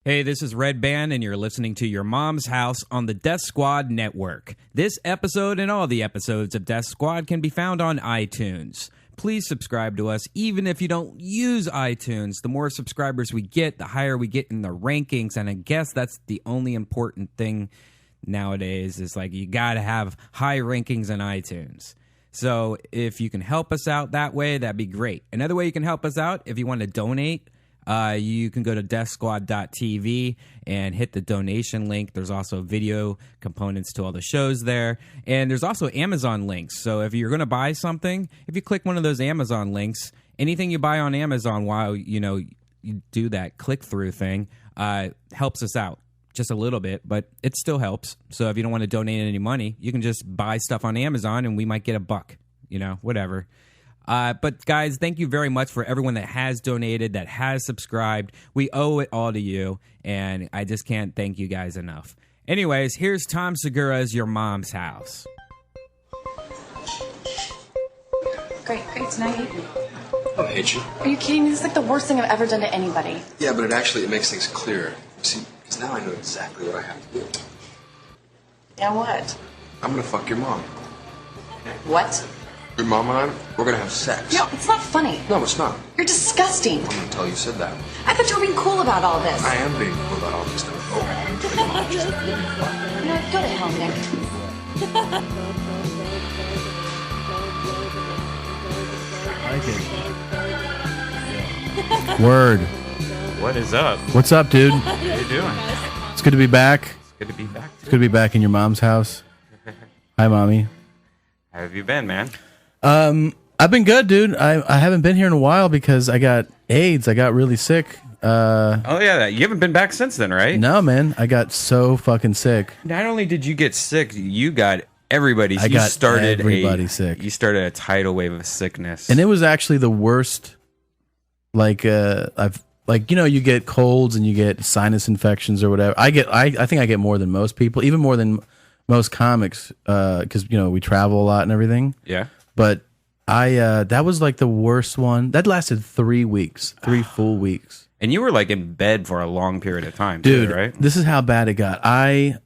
Hey, this is Redban, and you're listening to Your Mom's House on the Death Squad Network. This episode and all the episodes of Death Squad can be found on iTunes. Please subscribe to us, even if you don't use iTunes. The more subscribers we get, the higher we get in the rankings, and I guess that's the only important thing nowadays is like you got to have high rankings in iTunes. So if you can help us out that way, that'd be great. Another way you can help us out, if you want to donate, you can go to deathsquad.tv and hit the donation link. There's also video components to all the shows there. And there's also Amazon links. So if you're going to buy something, if you click one of those Amazon links, anything you buy on Amazon while, you do that click-through thing helps us out just a little bit, but it still helps. So if you don't want to donate any money, you can just buy stuff on Amazon and we might get $1, whatever. But guys, thank you very much for everyone that has donated, that has subscribed. We owe it all to you, and I just can't thank you guys enough. Anyways, here's Tom Segura's Your Mom's House. Great. So now you hate me. I don't hate you. Are you kidding me? This is like the worst thing I've ever done to anybody. Yeah, but it makes things clearer. See, because now I know exactly what I have to do. Yeah, what? I'm gonna fuck your mom. What? Your mom and I, we're gonna have sex. No, it's not funny. No, it's not. You're disgusting. I'm gonna tell you said that. I thought you were being cool about all this. I am being cool about all this stuff. Oh, You know, go to hell, Nick. I like it. Word. What is up? What's up, dude? How you doing? It's good to be back. Good to be back. It's good to be back in your mom's house. Hi, mommy. How have you been, man? I've been good, dude. I haven't been here in a while because I got AIDS. I got really sick. Oh yeah, you haven't been back since then, right? No, man. I got so fucking sick. Not only did you get sick, you got everybody. I got everybody sick. You started a tidal wave of sickness, And it was actually the worst. You get colds and you get sinus infections or whatever. I think I get more than most people, even more than most comics, because we travel a lot and everything. Yeah. But that was like the worst one. That lasted 3 weeks, 3 full weeks. And you were like in bed for a long period of time, Dude, too, right? This is how bad it got. I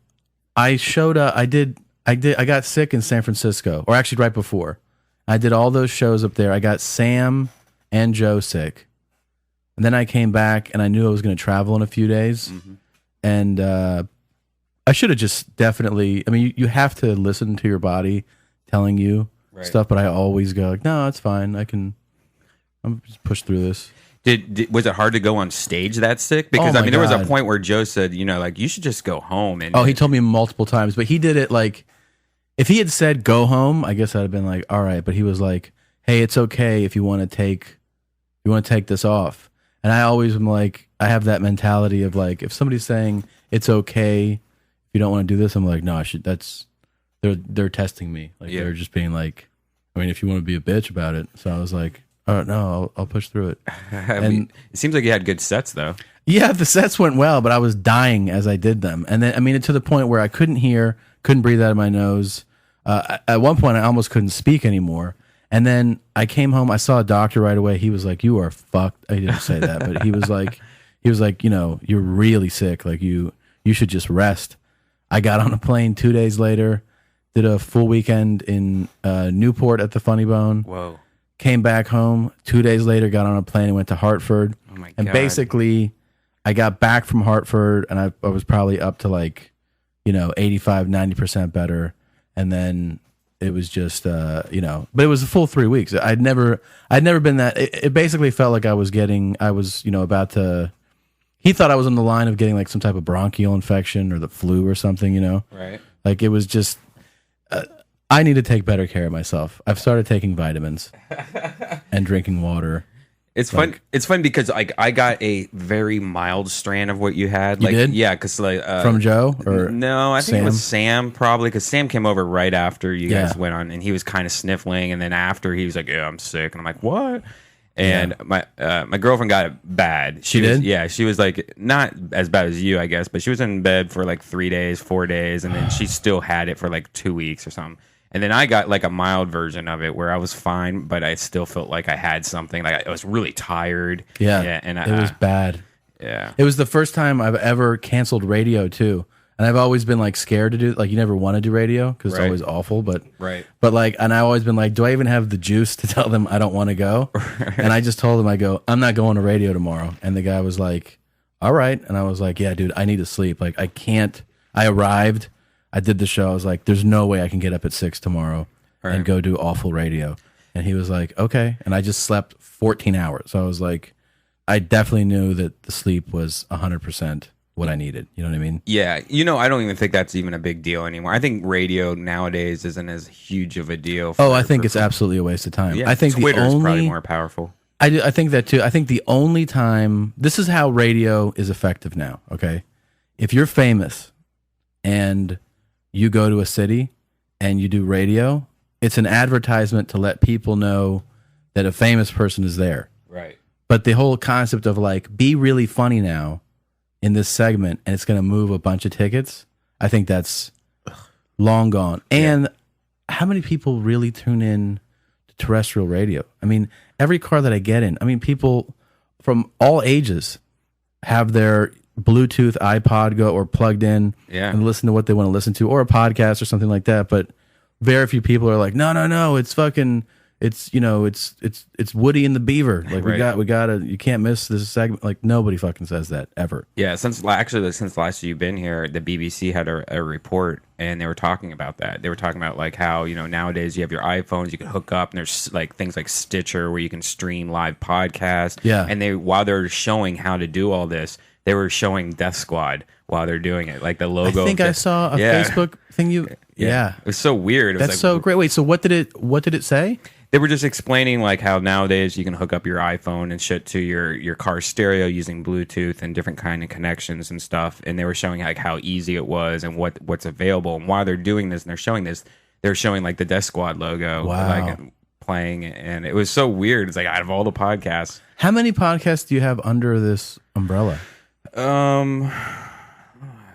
showed up. I got sick in San Francisco, or actually right before. I did all those shows up there. I got Sam and Joe sick. And then I came back and I knew I was going to travel in a few days. Mm-hmm. And I should have just definitely, you have to listen to your body telling you stuff, but I always go like, no, it's fine. I'm just push through this. Was it hard to go on stage that sick? Because there was a point where Joe said, you should just go home. And he told me multiple times, but he did it like, if he had said go home, I guess I'd have been like, all right. But he was like, hey, it's okay if you want to take this off. And I always am like, I have that mentality of like, if somebody's saying it's okay if you don't want to do this, I'm like, no, they're testing me. Like they're just being like, if you want to be a bitch about it. So I was like, oh no, I'll push through it. It seems like you had good sets though. Yeah, the sets went well, but I was dying as I did them. And then, to the point where I couldn't hear, couldn't breathe out of my nose. At one point I almost couldn't speak anymore. And then I came home. I saw a doctor right away. He was like, "You are fucked." I didn't say that, but he was like, "You're really sick. Like you should just rest." I got on a plane 2 days later, did a full weekend in Newport at the Funny Bone. Whoa! Came back home 2 days later, got on a plane and went to Hartford. Oh my God! And basically, I got back from Hartford and I was probably up to 85-90% better, and then. It was just, but it was a full 3 weeks. I'd never been that. It basically felt like I was about to. He thought I was on the line of getting like some type of bronchial infection or the flu or something, Right. Like it was just. I need to take better care of myself. I've started taking vitamins and drinking water. It's fun. It's fun because I got a very mild strain of what you had. You did? Yeah, because from Joe or no, I think Sam? it was Sam probably because Sam came over right after you guys went on, and he was kind of sniffling, and then after he was like, "Yeah, I'm sick," and I'm like, "What?" And my girlfriend got it bad. She did? Yeah, she was like not as bad as you, I guess, but she was in bed for like 3 days, 4 days, and then she still had it for like 2 weeks or something. And then I got like a mild version of it where I was fine, but I still felt like I had something. Like I was really tired. Yeah, and it was bad. Yeah. It was the first time I've ever canceled radio too. And I've always been like scared to do like you never want to do radio because it's Right. always awful. But Right. But like, and I've always been like, do I even have the juice to tell them I don't want to go? And I just told him, I go, I'm not going to radio tomorrow. And the guy was like, all right. And I was like, yeah, dude, I need to sleep. Like I can't. I arrived. I did the show. I was like, there's no way I can get up at 6 tomorrow and go do awful radio. And he was like, okay. And I just slept 14 hours. So I was like, I definitely knew that the sleep was 100% what I needed. You know what I mean? Yeah. I don't even think that's even a big deal anymore. I think radio nowadays isn't as huge of a deal. I think it's absolutely a waste of time. Yeah, I think Twitter's probably more powerful. I think that too. I think the only time, this is how radio is effective now, okay? If you're famous and you go to a city and you do radio, it's an advertisement to let people know that a famous person is there. Right. But the whole concept of like, be really funny now in this segment and it's going to move a bunch of tickets, I think that's long gone. And how many people really tune in to terrestrial radio? I mean, every car that I get in, I mean, people from all ages have their Bluetooth iPod go or plugged in and listen to what they want to listen to, or a podcast or something like that. But very few people are like, no, it's fucking, it's it's Woody and the Beaver. Like we gotta, you can't miss this segment. Like nobody fucking says that ever. Yeah, since last year you've been here, the BBC had a report and they were talking about that. They were talking about like how nowadays you have your iPhones, you can hook up, and there's like things like Stitcher where you can stream live podcasts. Yeah, and while they're showing how to do all this, they were showing Death Squad while they're doing it, like the logo. I think I saw a Facebook thing. Yeah, it was so weird. It was That's so great. Wait, so what did it say? They were just explaining like how nowadays you can hook up your iPhone and shit to your car stereo using Bluetooth and different kind of connections and stuff. And they were showing like how easy it was and what's available. And while they're doing this and they're showing this, they're showing like the Death Squad logo, like playing, and it was so weird. It's like out of all the podcasts, how many podcasts do you have under this umbrella? I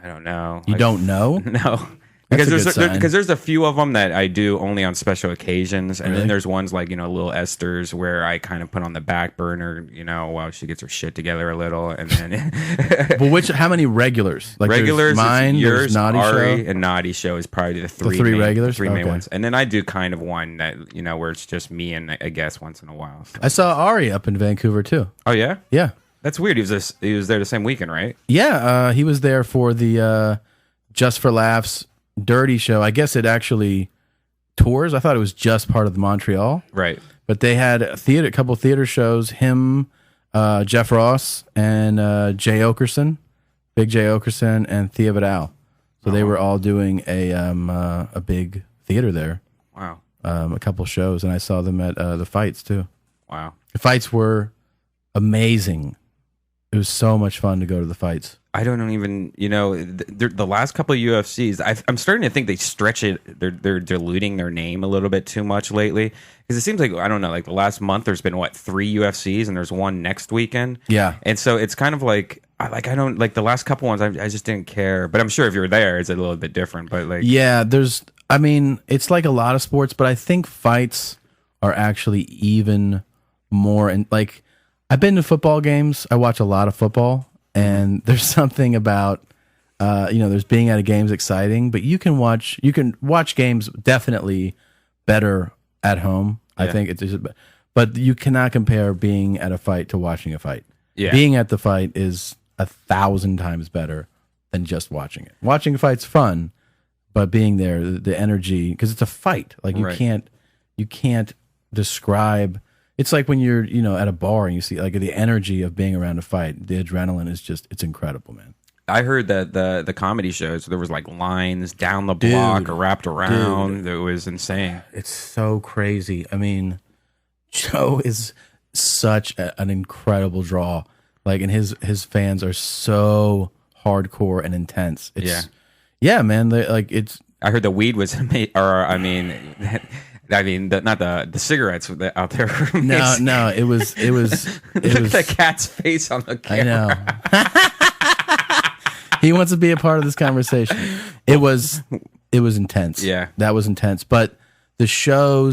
don't know. You don't know? No. Because there's a few of them that I do only on special occasions, and then there's ones like Little Esther's where I kind of put on the back burner, while she gets her shit together a little, and then. Well, how many regulars? Like regulars, mine, yours, Naughty Ari, Show? and Naughty Show is probably the three main ones, and then I do kind of one that where it's just me and a guest once in a while. So. I saw Ari up in Vancouver too. Oh yeah, yeah, that's weird. He was there the same weekend, right? Yeah, he was there for the Just for Laughs Dirty show. I guess it actually tours. I thought it was just part of the Montreal, right? But they had a couple theater shows. Him, Jeff Ross, and Jay Okerson, Big Jay Okerson, and Thea Vidal. So they were all doing a big theater there. Wow. A couple shows, and I saw them at the fights too. Wow. The fights were amazing. It was so much fun to go to the fights. I don't even, the last couple of UFCs, I'm starting to think they stretch it. They're diluting their name a little bit too much lately. Because it seems like, I don't know, like the last month there's been, 3 UFCs and there's one next weekend. Yeah. And so it's kind of like, I don't, like the last couple ones, I just didn't care. But I'm sure if you're there, it's a little bit different. But like. Yeah, it's like a lot of sports, but I think fights are actually even more. And like, I've been to football games. I watch a lot of football. And there's something about, there's being at a game's exciting, but you can watch games definitely better at home. Yeah. I think but you cannot compare being at a fight to watching a fight. Yeah. Being at the fight is 1,000 times better than just watching it. Watching a fight's fun, but being there, the energy, because it's a fight. Like you can't describe. It's like when you're, at a bar and you see like the energy of being around a fight. The adrenaline is it's incredible, man. I heard that the comedy shows, there was like lines down the block or wrapped around. It was insane. It's so crazy. I mean, Joe is such an incredible draw. Like, and his fans are so hardcore and intense. Yeah, man. I heard the weed was, not the cigarettes out there. No, it was. Look at the cat's face on the camera. I know. He wants to be a part of this conversation. It was intense. Yeah, that was intense. But the show.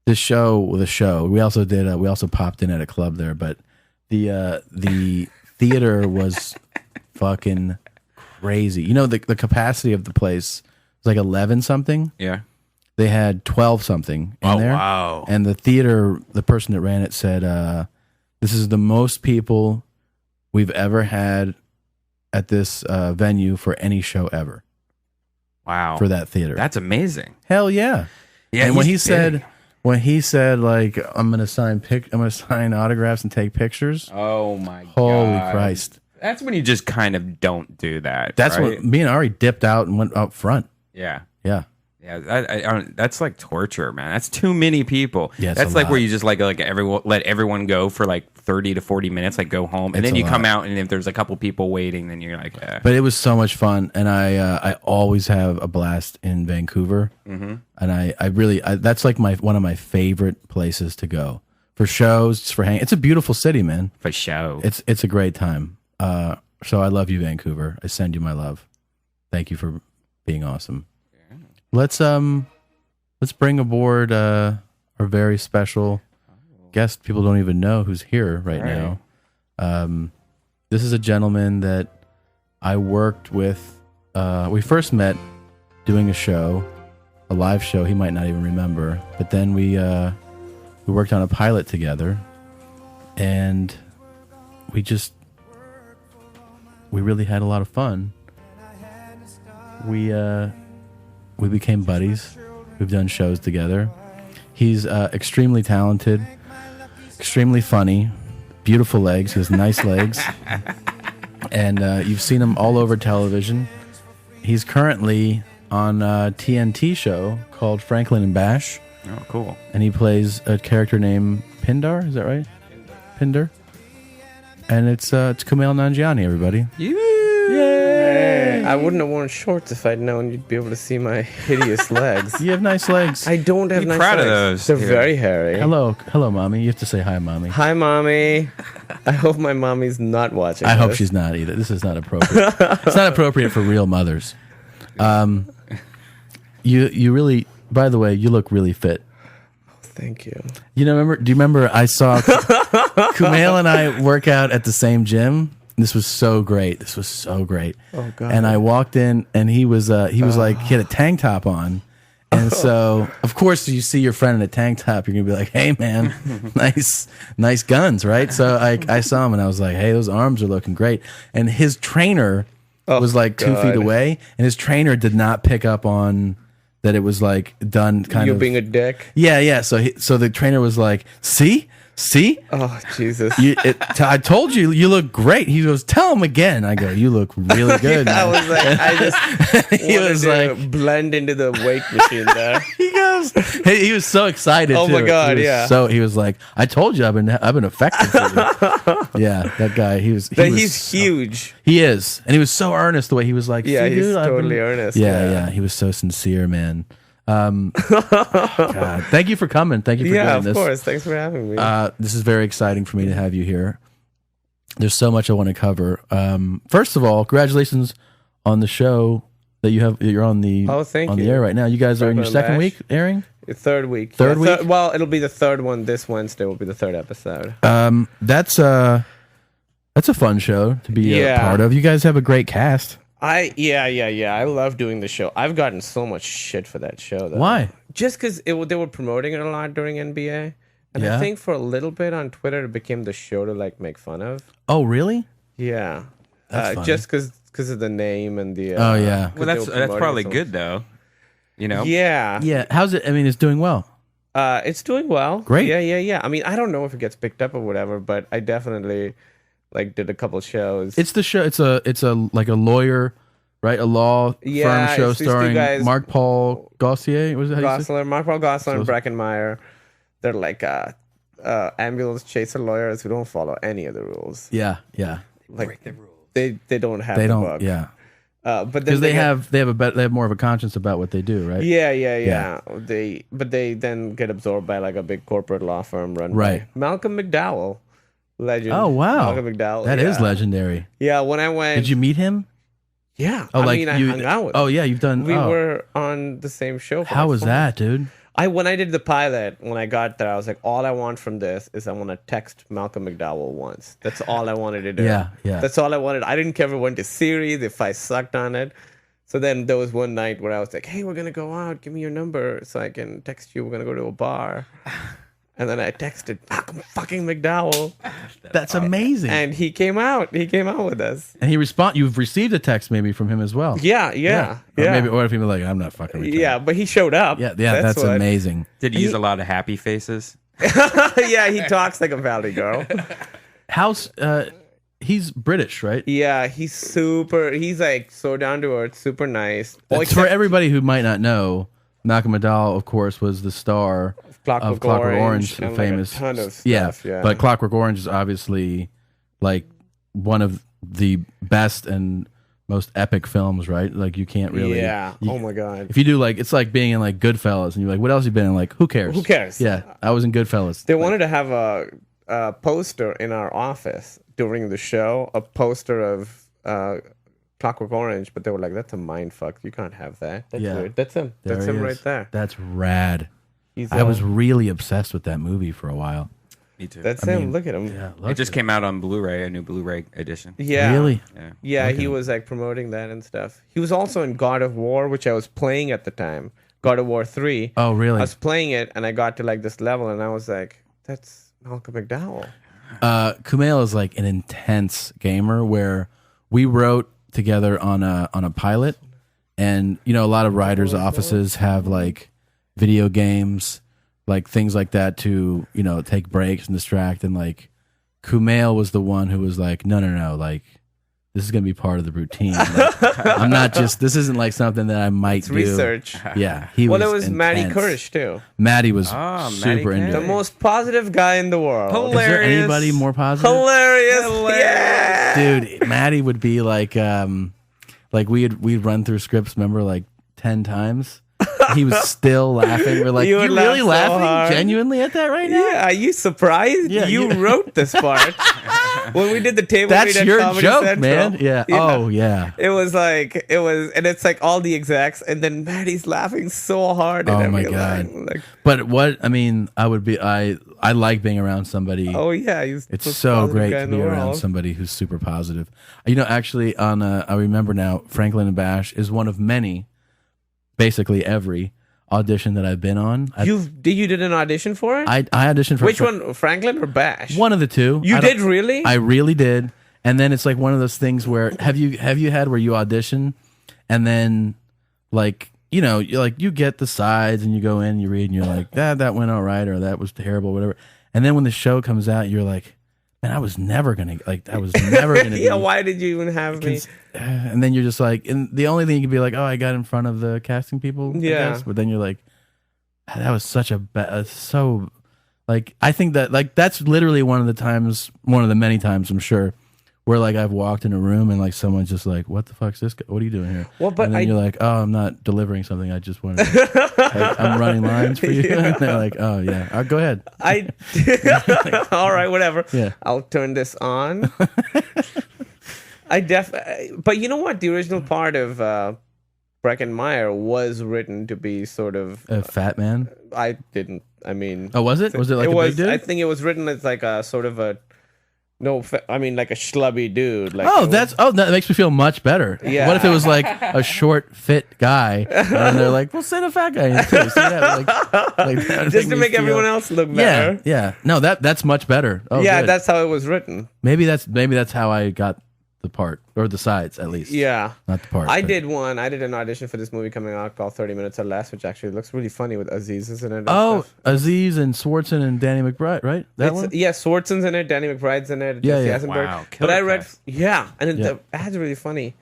We also popped in at a club there. But the theater was fucking crazy. You know, the capacity of the place was like 11 something. Yeah. They had 12 something in there. Wow. And the theater, the person that ran it said, this is the most people we've ever had at this venue for any show ever. Wow. For that theater. That's amazing. Hell yeah. Yeah. And when he big. said like I'm gonna sign autographs and take pictures. Oh my god. Holy Christ. That's when you just kind of don't do that. That's right? what me and Ari dipped out and went up front. Yeah. Yeah. Yeah, I that's like torture, man. That's too many people. Yeah, it's that's a like lot. where you just like everyone let everyone go for like 30 to 40 minutes, like go home, and It's then a you come lot. out, and if there's a couple people waiting, then you're like, But it was so much fun, and I always have a blast in Vancouver, and I really that's like one of my favorite places to go for shows, just for hanging. It's a beautiful city, man. for show. It's a great time. So I love you, Vancouver. I send you my love. Thank you for being awesome. Let's bring aboard our very special guest. People don't even know who's here right now. This is a gentleman that I worked with. We first met doing a live show. He might not even remember. But then we worked on a pilot together, and we really had a lot of fun. We became buddies. We've done shows together. He's extremely talented, extremely funny, beautiful legs. He has nice legs. And you've seen him all over television. He's currently on a TNT show called Franklin and Bash. Oh, cool. And he plays a character named Pindar. Is that right? Pindar. And it's Kumail Nanjiani, everybody. Hey, I wouldn't have worn shorts if I'd known you'd be able to see my hideous legs. You have nice legs. I don't have Be nice proud of legs. those. They're Yeah. very hairy. Hello, mommy. You have to say hi, mommy. Hi, mommy. I hope my mommy's not watching. I hope this. she's not either. This is not appropriate. It's not appropriate for real mothers. You really, by the way, you look really fit. Thank you. Do you remember I saw Kumail and I work out at the same gym? This was so great. Oh God. And I walked in and he was like, he had a tank top on. And so, of course, you see your friend in a tank top, you're going to be like, hey, man, nice guns, right? So I saw him and I was like, hey, those arms are looking great. And his trainer was like 2 feet away, and his trainer did not pick up on that it was like done kind You of. being a dick. Yeah. So the trainer was like, see? Oh Jesus. I told you, you look great. He goes, tell him again. I go, you look really good. I man." was like, I just He wanted was to like- blend into the weight machine there. He goes, he was so excited. Oh my too. God, He was yeah. So he was like, I told you, I've been effective for you. Yeah, that guy. He's huge. He is, and he was so earnest the way he was like, Yeah, "See, he's dude, I've totally been-" earnest. Yeah. He was so sincere, man. God, thank you for coming. Thank you for Yeah, doing of this. course. Thanks for having me. This is very exciting for me to have you here. There's so much I want to cover. First of all, congratulations on the show that you have. You're on the Thank on the you. air right now. You guys are in your Franklin second Bash. week airing. Third week. Third week? Well, it'll be the third one. This Wednesday will be the third episode. That's a fun show to be a Yeah. part of. You guys have a great cast. Yeah. I love doing the show. I've gotten so much shit for that show, though. Why? Just because they were promoting it a lot during NBA, and Yeah? I think for a little bit on Twitter it became the show to like make fun of. Oh, really? Yeah, That's funny. just because of the name and the. Oh, yeah. 'cause Well, they that's were promoting probably it so good though. You know. much. Yeah, Yeah. How's it? I mean, it's doing well. it's doing well. Great. Yeah. I mean, I don't know if it gets picked up or whatever, but I definitely like did a couple shows. It's the show. It's a like a lawyer, right? A law Yeah, firm show it's these two starring guys- Mark Paul Gossier. Was it how you say? Gosselaar, Mark Paul Gosselaar, and Breckenmeyer. They're like ambulance chaser lawyers who don't follow any of the rules. Yeah. Like they don't have They the don't. book. Yeah. But then Because they get- have more of a conscience about what they do, right? Yeah. They then get absorbed by like a big corporate law firm run Right. by Malcolm McDowell, legend. Oh wow, Malcolm McDowell. That is yeah. legendary. Yeah, when I went, Did you meet him? Yeah, Oh, I like mean, I you? hung out with. Oh him. yeah, you've done. We oh. were on the same show. For How like was 4 that, dude? When I did the pilot, when I got there, I was like, all I want from this is I want to text Malcolm McDowell once. That's all I wanted to do. Yeah. That's all I wanted. I didn't care if it went to series, if I sucked on it. So then there was one night where I was like, hey, we're going to go out. Give me your number so I can text you. We're going to go to a bar. And then I texted Malcolm fucking McDowell. That's amazing. And he came out. He came out with us. And you've received a text maybe from him as well. Yeah. Or if he was like, I'm not fucking retarded. Yeah, but he showed up. Yeah, that's what- amazing. Did you use a lot of happy faces? Yeah, he talks like a valley girl. He's British, right? Yeah, he's like so down to earth, super nice. For everybody who might not know, Malcolm McDowell, of course, was the star of Clockwork Orange, and famous. Like a ton of stuff, yeah. But Clockwork Orange is obviously like one of the best and most epic films, right? Like you can't really. Yeah. Oh my god. If you do it's like being in like Goodfellas, and you're like, what else you been in? Like, who cares? Who cares? Yeah, I was in Goodfellas. They wanted to have a poster in our office during the show, a poster of Clockwork Orange, but they were like, "That's a mind fuck. You can't have that. That's weird. That's him. That's him right there. That's rad." He's I was really obsessed with that movie for a while. Me too. That's him. Look at him. Yeah, It just came out on Blu-ray, a new Blu-ray edition. Yeah. Really? Yeah, he was like promoting that and stuff. He was also in God of War, which I was playing at the time. God of War 3. Oh, really? I was playing it and I got to like this level and I was like, that's Malcolm McDowell. Kumail is like an intense gamer where we wrote together on a pilot, and a lot of writers' offices have like video games, like things like that to take breaks and distract. And like Kumail was the one who was like, no, like this is gonna be part of the routine. Like, I'm not just. This isn't like something that I might do. Research. Yeah, Well, it was intense. Matty Kurish too. Matty was Matty super into The it. most positive guy in the world. Is there anybody more positive? Hilarious. Yeah. Dude, Matty would be like we'd run through scripts, remember, like 10 times. He was still laughing. We're like, You you would really laugh so laughing hard." genuinely at that right now? Yeah, are you surprised? Yeah, you you- wrote this part. When we did the table That's read at your Comedy joke, Central, man. Yeah. Oh, yeah. It was, and it's like all the execs, and then Maddie's laughing so hard. Oh at my every God. line. Like, But I like being around somebody. oh yeah, he's the It's most so positive great guy to in be the around world. somebody who's super positive. Actually, I remember now, Franklin and Bash is one of many, basically every audition that I've been on. You did an audition for it? I auditioned for Which one, Franklin or Bash? One of the two. You I don't- did really? I really did. And then it's like one of those things where have you had where you audition and then you get the sides and you go in, you read and you're like, that went all right, or that was terrible, whatever. And then when the show comes out, you're like, man, I was never gonna Yeah, why did you even have me? And then you're just like, and the only thing you can be like, oh, I got in front of the casting people, I Yeah. guess. But then you're like, that was such a so like, I think that like that's literally one of the many times I'm sure where like I've walked in a room and like someone's just like, what the fuck's this guy? What are you doing here? Well, but and then you're like, oh, I'm not delivering something. I just wanted I'm running lines for you. And they're like, oh yeah, go ahead. All right, whatever. Yeah. I'll turn this on. But you know what? The original part of Breckenmeyer was written to be sort of. A fat man. I didn't. I mean. Oh, was it? Was it like a big dude? I think it was written as like a sort of a. No, like a schlubby dude. Like that makes me feel much better. Yeah. What if it was like a short, fit guy, and they're like, "Well, send a fat guy in too." So yeah, that would just to me make feel- everyone else look Yeah, better. yeah. No, that's much better. Oh, Yeah, good. that's how it was written. maybe that's how I got the part, or the sides at least. Yeah. not the part. I but- did an audition for this movie coming out called 30 Minutes or Less, which actually looks really funny with Aziz in it. And Oh, stuff. Aziz and Swartzen and Danny McBride, right? That one. Yeah, Swartzen's in it, Danny McBride's in it, Yeah, Jesse yeah. Eisenberg. Wow, But I killer read, cast. and Yeah. the ad's really funny.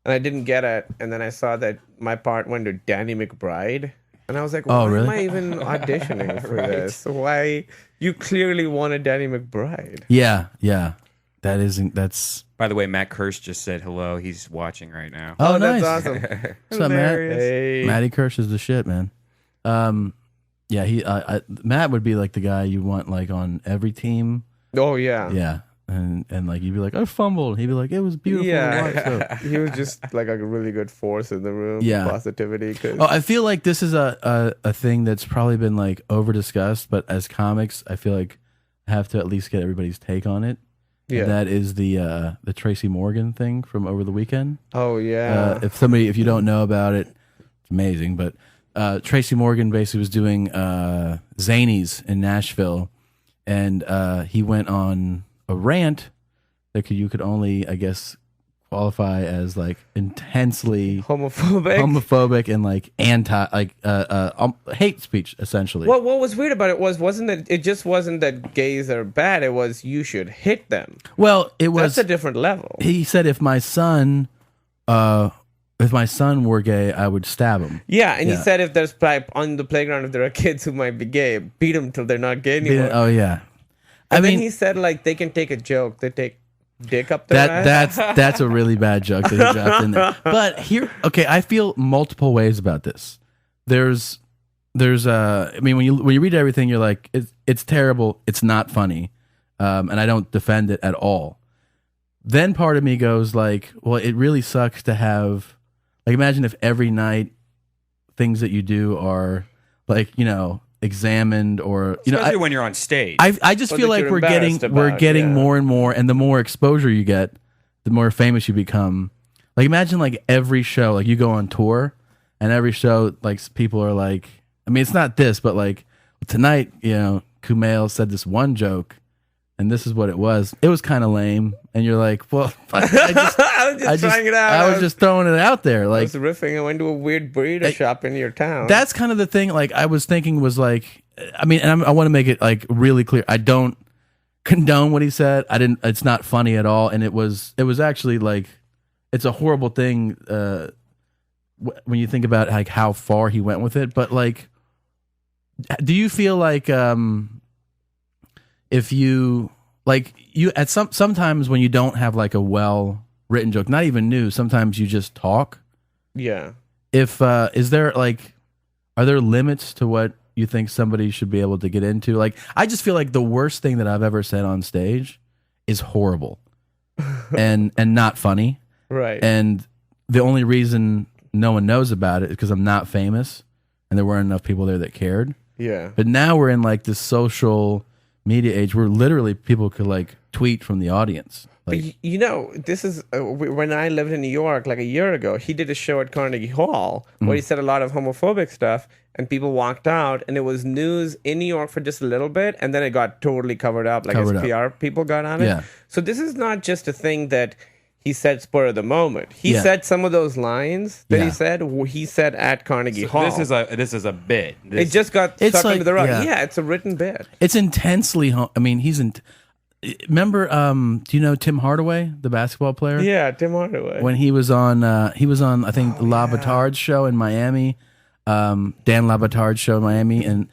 And I didn't get it, and then I saw that my part went to Danny McBride, and I was like, why really? am I even auditioning for this? Why? You clearly wanted Danny McBride. Yeah. That's. By the way, Matt Kirsch just said hello. He's watching right now. Oh, That's nice. awesome. What's up, Matt? Hey. Matty Kirsch is the shit, man. Yeah, Matt would be like the guy you want like on every team. Oh, yeah. Yeah, and like you'd be like, I fumbled. He'd be like, it was beautiful. to watch. So, He was just like a really good force in the room. Yeah. Positivity. oh, I feel like this is a thing that's probably been like over discussed, but as comics, I feel like I have to at least get everybody's take on it. Yeah. And that is the Tracy Morgan thing from over the weekend. Oh yeah. If you don't know about it, it's amazing. But Tracy Morgan basically was doing Zanies in Nashville, and he went on a rant that you could only, I guess, qualify as like intensely Homophobic and like hate speech, essentially. What was weird about it wasn't that it just wasn't that gays are bad. It was you should hit them. Well, it was That's a different level. He said if my son were gay, I would stab him. Yeah, and he Yeah. said if there's on the playground, if there are kids who might be gay, beat them till they're not gay anymore. Oh yeah. And then he said like they can take a joke. They take dick up their ass. that's a really bad joke that he dropped in there. But here, okay, I feel multiple ways about this. There's I mean, when you read everything, you're like, it's terrible. It's not funny, and I don't defend it at all. Then part of me goes like, well, it really sucks to have, like, imagine if every night things that you do are like, examined, or Especially when you're on stage. I just Or feel that like you're we're getting embarrassed about, more and more, and the more exposure you get, the more famous you become. Like imagine like every show, like you go on tour, and every show like people are like, I mean it's not this, but like tonight, Kumail said this one joke, and this is what it was. It was kind of lame, and you're like, well, I was just trying it out. I was just throwing it out there, I like. was riffing. I went to a weird burrito shop in your town. That's kind of the thing. Like I was thinking was like, I mean, and I want to make it like really clear. I don't condone what he said. I didn't. It's not funny at all. And it was actually like, it's a horrible thing when you think about like how far he went with it. But like, do you feel like if you at sometimes when you don't have like a well written joke, not even new, sometimes you just talk. yeah. If is there like, are there limits to what you think somebody should be able to get into? Like, I just feel like the worst thing that I've ever said on stage is horrible and not funny. Right. And the only reason no one knows about it is because I'm not famous and there weren't enough people there that cared. yeah. But now we're in like this social media age where literally people could like tweet from the audience. But Like, this is when I lived in New York like a year ago. He did a show at Carnegie Hall where he said a lot of homophobic stuff, and people walked out, and it was news in New York for just a little bit, and then it got totally covered up. Like his PR people got on it. Yeah. So this is not just a thing that he said spur of the moment. He Yeah. said some of those lines that Yeah. he said at Carnegie Hall. This is a bit. it just got It's stuck like- under the rug. yeah. Yeah, it's a written bit. it's intensely. I mean, remember? Do you know Tim Hardaway, the basketball player? Yeah, Tim Hardaway. When he was on I think La Batard's show in Miami, Dan La Batard's show in Miami, and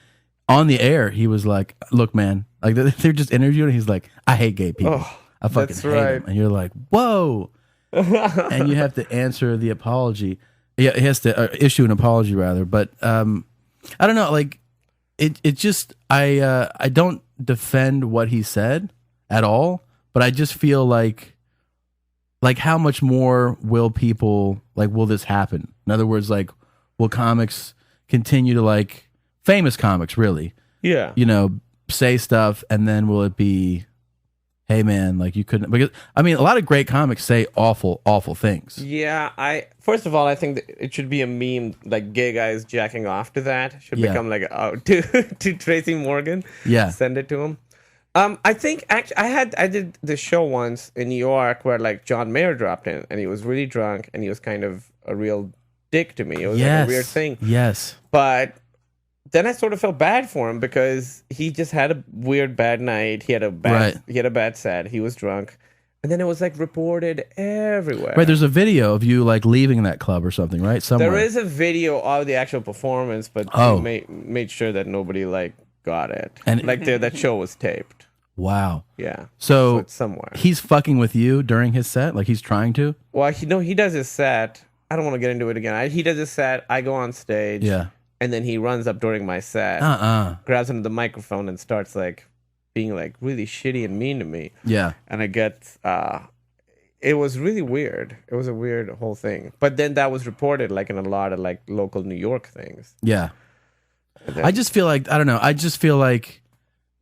on the air he was like, "Look, man, like they're just interviewing." He's like, "I hate gay people. I fucking that's hate right. them," and you're like, "Whoa!" And you have to answer the apology. Yeah, he has to issue an apology rather, but I don't know. Like it just I don't defend what he said at all, but I just feel like how much more will people will this happen? In other words, like will comics continue to like famous comics really, yeah. say stuff, and then will it be, hey man, like you couldn't, because I mean a lot of great comics say awful things. Yeah, first of all, I think that it should be a meme, like gay guys jacking off to that. Should Yeah. become like to Tracy Morgan. Yeah. Send it to him. I think actually I did this show once in New York where like John Mayer dropped in, and he was really drunk, and he was kind of a real dick to me. It was like a weird thing. Yes. But then I sort of felt bad for him because he just had a weird bad night. He had a bad set. He was drunk. And then it was like reported everywhere. Right, there's a video of you like leaving that club or something, right? Somewhere. There is a video of the actual performance, but they made sure that nobody like got it. And- like that show was taped. Wow. Yeah. So it's somewhere. he's fucking with you during his set, like he's trying to. Well, he does his set. I don't want to get into it again. He does his set. I go on stage. Yeah. And then he runs up during my set, grabs onto the microphone, and starts like being like really shitty and mean to me. Yeah. And I get it was really weird. It was a weird whole thing. But then that was reported like in a lot of like local New York things. Yeah. And then- I just feel like I don't know. I just feel like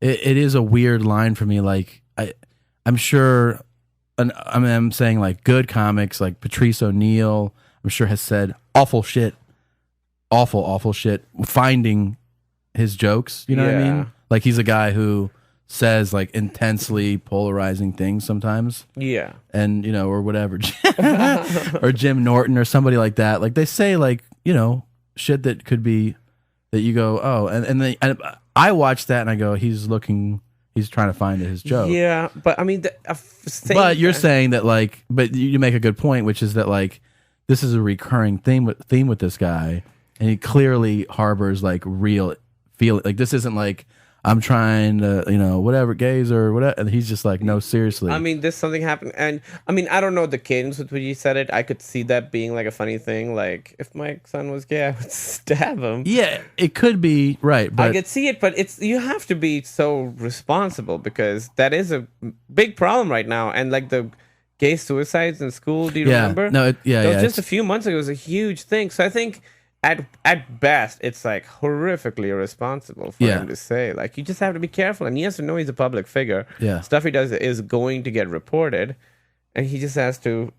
it is a weird line for me. Like I'm sure. I'm saying like good comics like Patrice O'Neill. I'm sure has said awful shit, awful shit. Finding his jokes. You know what I Yeah. mean? Like he's a guy who says like intensely polarizing things sometimes. Yeah. And or whatever, or Jim Norton or somebody like that. Like they say like shit that could be that you go and I watch that and I go he's trying to find his joke. Yeah, but I mean, but you're saying that like, but you make a good point, which is that like this is a recurring theme with this guy, and he clearly harbors like real feel. Like this isn't like I'm trying to whatever gays or whatever, and he's just like no seriously. I mean, this something happened, and I mean, I don't know the cadence with which he said it. I could see that being like a funny thing. Like if my son was gay, I would stab him. Yeah, it could be right, but I could see it, but you have to be so responsible because that is a big problem right now, and like the gay suicides in school. Do you remember? No, just a few months ago, it was a huge thing. So I think at best, it's like horrifically irresponsible for him to say. Like you just have to be careful, and he has to know he's a public figure. Yeah, stuff he does is going to get reported, and he just has to.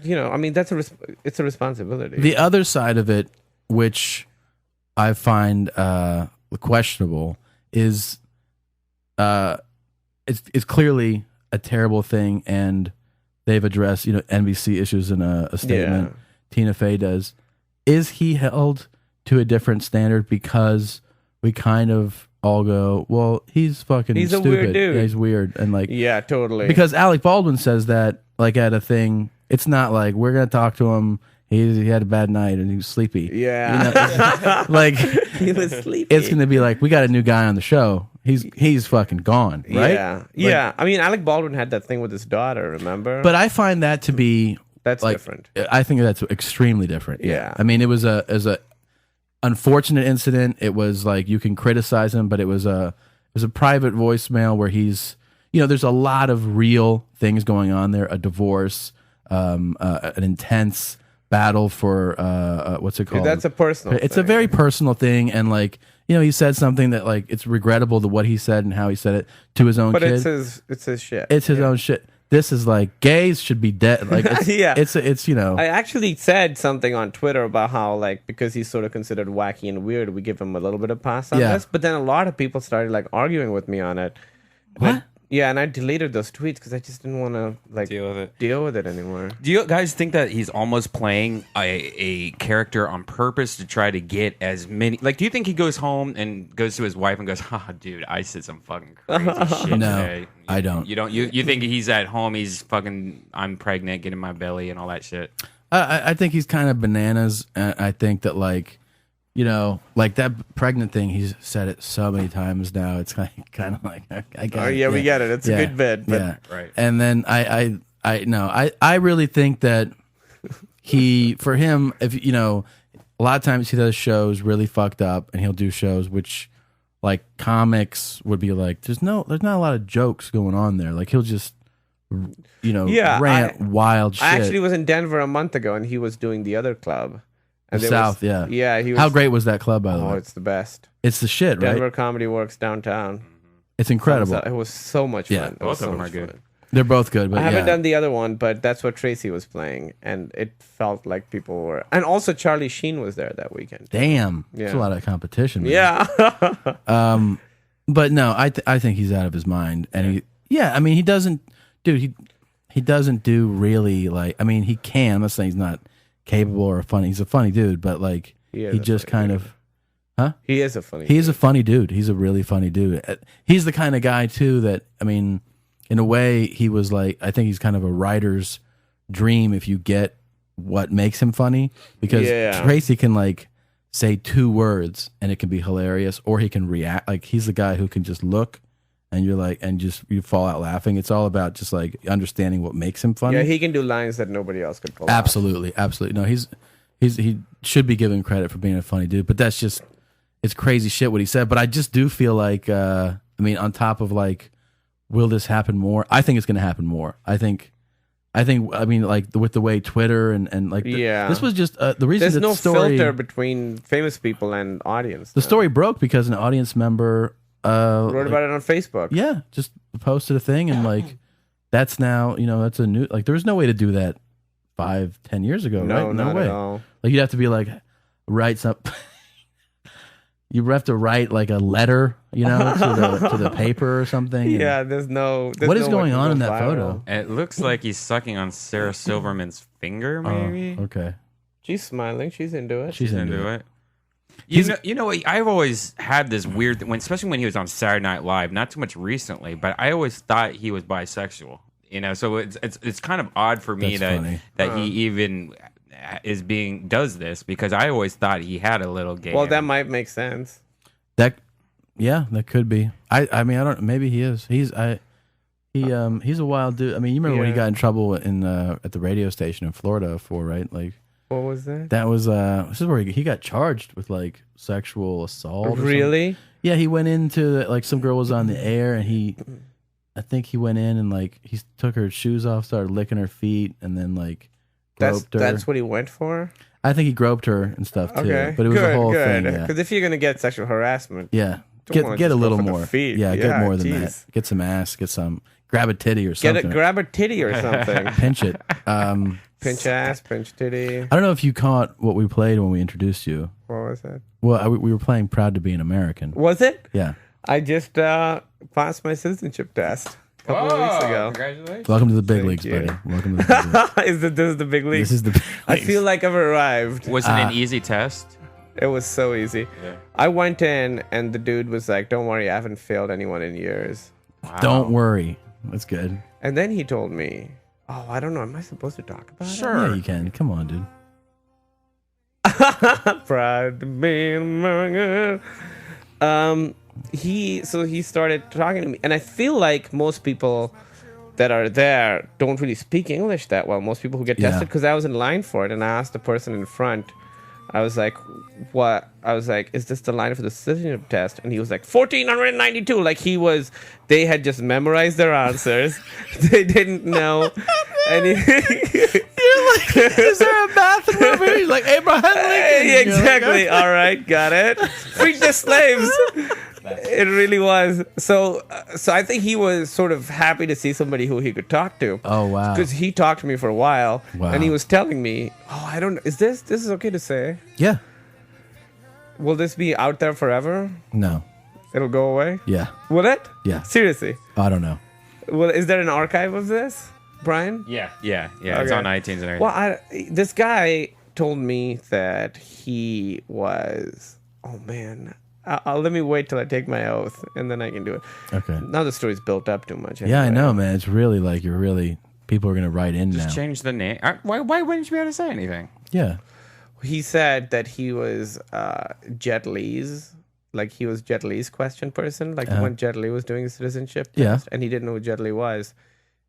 I mean, it's a responsibility. The other side of it, which I find questionable, is it's clearly a terrible thing, and they've addressed NBC issues in a statement. Yeah. Tina Fey does. Is he held to a different standard because we kind of all go, well, he's fucking He's a stupid. weird dude. Yeah, he's weird, and like Yeah, totally. because Alec Baldwin says that like at a thing. It's not like we're gonna talk to him. He had a bad night and he was sleepy. Yeah. Like he was sleepy. it's gonna be like we got a new guy on the show. He's fucking gone, right? Yeah. Yeah. I mean, Alec Baldwin had that thing with his daughter, remember? But I find that to be that's like, different. I think that's extremely different. Yeah. I mean, it was a unfortunate incident. It was like you can criticize him, but it was a private voicemail where he's there's a lot of real things going on there. A divorce, an intense battle for what's it called? That's a personal It's thing. a very personal thing, and like he said something that like it's regrettable to what he said and how he said it to his own But kid. it's his shit. It's his own shit. This is like gays should be dead. Like it's, Yeah. it's I actually said something on Twitter about how like because he's sort of considered wacky and weird, we give him a little bit of pass on Yeah. this. But then a lot of people started like arguing with me on it. What? And I deleted those tweets because I just didn't want to like deal with it anymore. Do you guys think that he's almost playing a character on purpose to try to get as many? Like, do you think he goes home and goes to his wife and goes, dude, I said some fucking crazy shit No, today." I don't. You don't. You think he's at home? He's fucking. I'm pregnant, get in my belly, and all that shit. I think he's kind of bananas. And I think that like like that pregnant thing. He's said it so many times now. It's kind of like I got it. Yeah, we get it. It's a good bit. But Yeah, Right. And then I really think that for him, if a lot of times he does shows really fucked up, and he'll do shows which like comics would be like, there's not a lot of jokes going on there. Like he'll just rant wild shit. I actually was in Denver a month ago, and he was doing the other club. And there South, was, yeah. He was, How great was that club, by the Oh, way? it's the best. It's the shit, right? Denver Comedy Works downtown. It's incredible. It was so much fun. Yeah. It was Both of so them much are good. fun. They're both good, but I haven't yeah. done the other one, but that's what Tracy was playing, and it felt like people were. And also, Charlie Sheen was there that weekend. Damn, there's a Yeah. lot of competition. Man. Yeah. But no, I think he's out of his mind, and I mean, he doesn't, dude. He doesn't do really like. I mean, he can. I'm not saying he's not capable or funny. He's a funny dude, but like He is he a just funny kind dude. of. He is a funny. He's a funny dude. He's a really funny dude. He's the kind of guy too that, I mean, in a way, he was like, I think he's kind of a writer's dream if you get what makes him funny, because Yeah. Tracy can like say 2 words and it can be hilarious, or he can react. Like he's the guy who can just look and you're like, and just you fall out laughing. It's all about just like understanding what makes him funny. Yeah, he can do lines that nobody else could pull off. Absolutely. No, he should be given credit for being a funny dude, but that's just, it's crazy shit what he said. But I just do feel like, I I mean, on top of like, will this happen more? I think it's going to happen more. I mean, like with the way Twitter and like, this was just the reason. There's that no the story, filter between famous people and audience. The story broke because an audience member wrote about it on Facebook. Yeah, just posted a thing and like, that's now, that's a new, like there was no way to do that 5-10 years ago, No, right? not way. at all. Like you'd have to be like, write some. You have to write like a letter, to the paper or something. Yeah, there's no. What is no going way to on go in that viral. photo? It looks like he's sucking on Sarah Silverman's finger, maybe. Oh, okay. She's smiling. She's into it. She's into it. You know what? I've always had this weird especially when he was on Saturday Night Live. Not too much recently, but I always thought he was bisexual. So it's kind of odd for me That's funny. that he even does this, because I always thought he had a little gay. Well, that might make sense. That could be. I mean, I don't. Maybe he is. He's a wild dude. I mean, you remember when he got in trouble in at the radio station in Florida for, right? Like, What was that? that was this is where he got charged with like sexual assault. or something. Really? Yeah, he went into like some girl was on the air and I think he went in and like he took her shoes off, started licking her feet, and then like groped her. That's what he went for? I think he groped her and stuff too. Okay. But it was good, a whole good. thing. Yeah. Because if you're going to get sexual harassment, Yeah. Don't wanna Get a just go little for the more. feet. Yeah, get Yeah, more than jeez. that. Get some ass, get some grab a titty or something. grab a titty or something. Pinch it. Pinch ass, pinch titty. I don't know if you caught what we played when we introduced you. What was that? Well, we were playing Proud to Be an American. Was it? Yeah. I just passed my citizenship test a couple of weeks ago. Congratulations. Welcome to the big Thank leagues, you. buddy. Welcome to the big leagues. This is the big league. This is the big I leagues. feel like I've arrived. Was it an easy test? It was so easy. Yeah. I went in and the dude was like, "Don't worry, I haven't failed anyone in years." Don't worry. That's good. And then he told me, "Oh, I don't know. Am I supposed to talk about Yeah, you can. Come on, dude. it?" Proud to be an American. He started talking to me, and I feel like most people that are there don't really speak English that well. Most people who get Yeah. tested, because I was in line for it, and I asked the person in front. I was like, "What?" I was like, "Is this the line for the citizenship test?" And he was like, 1492. Like they had just memorized their answers. They didn't know. And You're like, is there a math movie? He's like Abraham Lincoln. Hey, You're like, exactly. All right, got it. Free the slaves. It really was. So I think he was sort of happy to see somebody who he could talk to. Oh, wow. Because he talked to me for a while, Wow. and he was telling me, "Oh, I don't. Is this is okay to say? Yeah. Will this be out there forever? No. It'll go away? Yeah. Will it? Yeah. Seriously? I don't know. Well, is there an archive of this, Brian? Yeah. It's Okay. on iTunes and everything. Well, this guy told me that he was. Oh man. Let me wait till I take my oath, and then I can do it. Okay. Now the story's built up too much. Yeah, I anyway. know, man. It's really like people are going to write in Just now. change the name. Why wouldn't you be able to say anything? Yeah. He said that he was Jet Li's, like he was Jet Li's question person, like when Jet Li was doing his citizenship Yeah. test, and he didn't know who Jet Li was.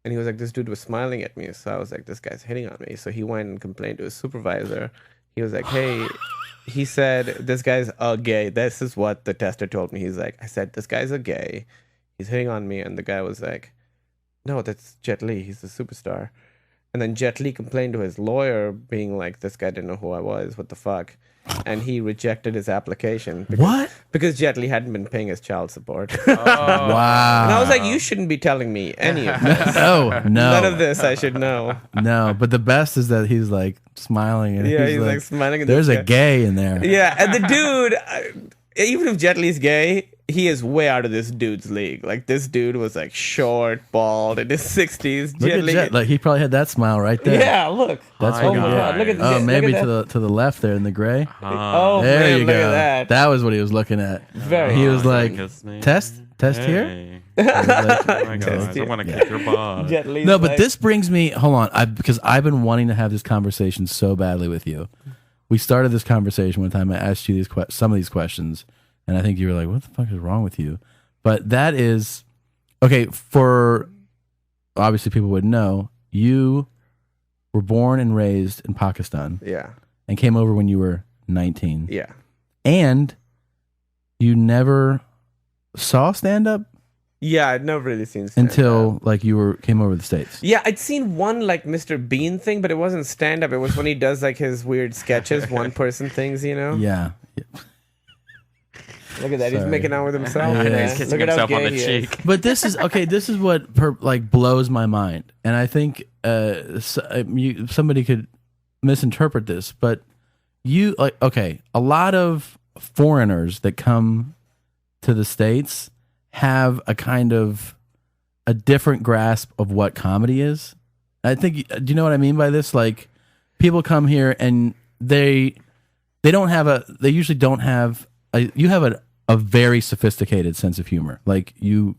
And he was like, this dude was smiling at me. So I was like, this guy's hitting on me. So he went and complained to his supervisor. He was like, hey, he said, this guy's a gay. This is what the tester told me. He's like, I said, this guy's a gay. He's hitting on me. And the guy was like, no, that's Jet Li. He's the superstar. And then Jet Li complained to his lawyer, being like, this guy didn't know who I was. What the fuck? And he rejected his application. What? Because Jet Li hadn't been paying his child support. Wow. And I was like, you shouldn't be telling me any of this. No. None of this I should know. No, but the best is that he's like smiling and Yeah, he's like smiling at There's this a guy. gay in there. Yeah, and the dude, even if Jet Li's gay, he is way out of this dude's league. Like, this dude was like short, bald, in his 60s. Look at Jet. Like he probably had that smile right there. Yeah, look. That's Oh what my he God. did. Look at Oh, look maybe at to the left there in the gray. Oh, There man, you look go. at that. That was what he was looking at. Very He was like, Kiss me. test here. Hey. Oh my God, Test I here. want to kick your butt. Jet Li's No, but like- this brings me. Hold on, because I've been wanting to have this conversation so badly with you. We started this conversation one time. I asked you some of these questions, and I think you were like, "What the fuck is wrong with you?" But that is okay. For obviously, people would know you were born and raised in Pakistan Yeah, and came over when you were 19, yeah. and you never saw stand up Yeah, I'd never really seen stand-up. until like you came over to the States. Yeah, I'd seen one like Mr. Bean thing, but it wasn't stand-up. It was when he does like his weird sketches, one-person things, you know? Yeah. Look at that. He's Sorry. making out with himself. I know, Yeah. he's kissing Look at how himself on gay the he is. cheek. But this is okay. This is what like blows my mind, and I think somebody could misinterpret this. But you like a lot of foreigners that come to the States have a kind of a different grasp of what comedy is. I think. Do you know what I mean by this? Like, people come here and they don't have they usually don't have you have a very sophisticated sense of humor. Like you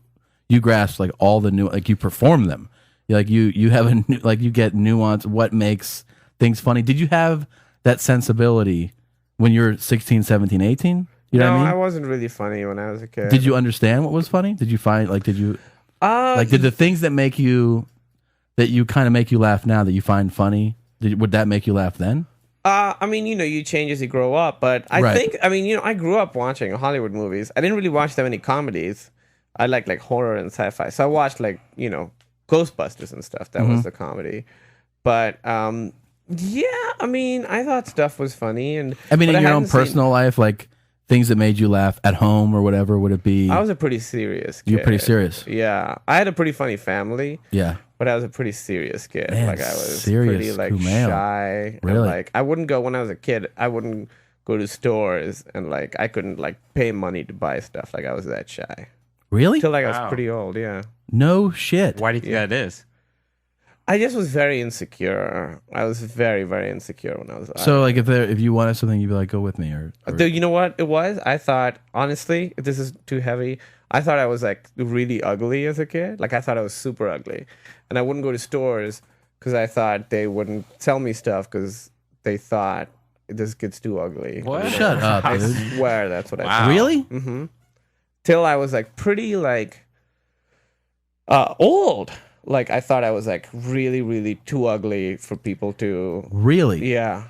grasp like all the new, like you perform them. Like you have like you get nuance, what makes things funny. Did you have that sensibility when you're 16, 17, 18? You know No, what I I mean? wasn't really funny when I was a kid. Did you understand what was funny? Did you find like did the things that make you that you kind of make you laugh now that you find funny, would that make you laugh then? I mean, you change as you grow up, but I Right. think, I grew up watching Hollywood movies. I didn't really watch that many comedies. I like horror and sci-fi. So I watched Ghostbusters and stuff. That was the comedy. But yeah, I mean, I thought stuff was funny, and I mean, but in your own hadn't seen- personal life, like things that made you laugh at home or whatever, would it be? I was a pretty serious kid. You were pretty serious. Yeah, I had a pretty funny family. Yeah. But I was a pretty serious kid. Man, like I was serious pretty like Kumail. shy. Really? And, like I wouldn't go when I was a kid. I wouldn't go to stores and like I couldn't like pay money to buy stuff. Like I was that shy. Really? Till like I Wow. was pretty old, yeah. No shit. Why do you think that is? I just was very insecure. I was very, very insecure when I was So like if you wanted something, you'd be like, go with me or You know what it was? I thought, honestly, if this is too heavy, I thought I was like really ugly as a kid. Like I thought I was super ugly. And I wouldn't go to stores because I thought they wouldn't sell me stuff because they thought this kid's too ugly. What? Shut up, I dude. swear that's what I Wow. thought. Really? Till I was like pretty like old. Like I thought I was like really, really too ugly for people to. Really? Yeah.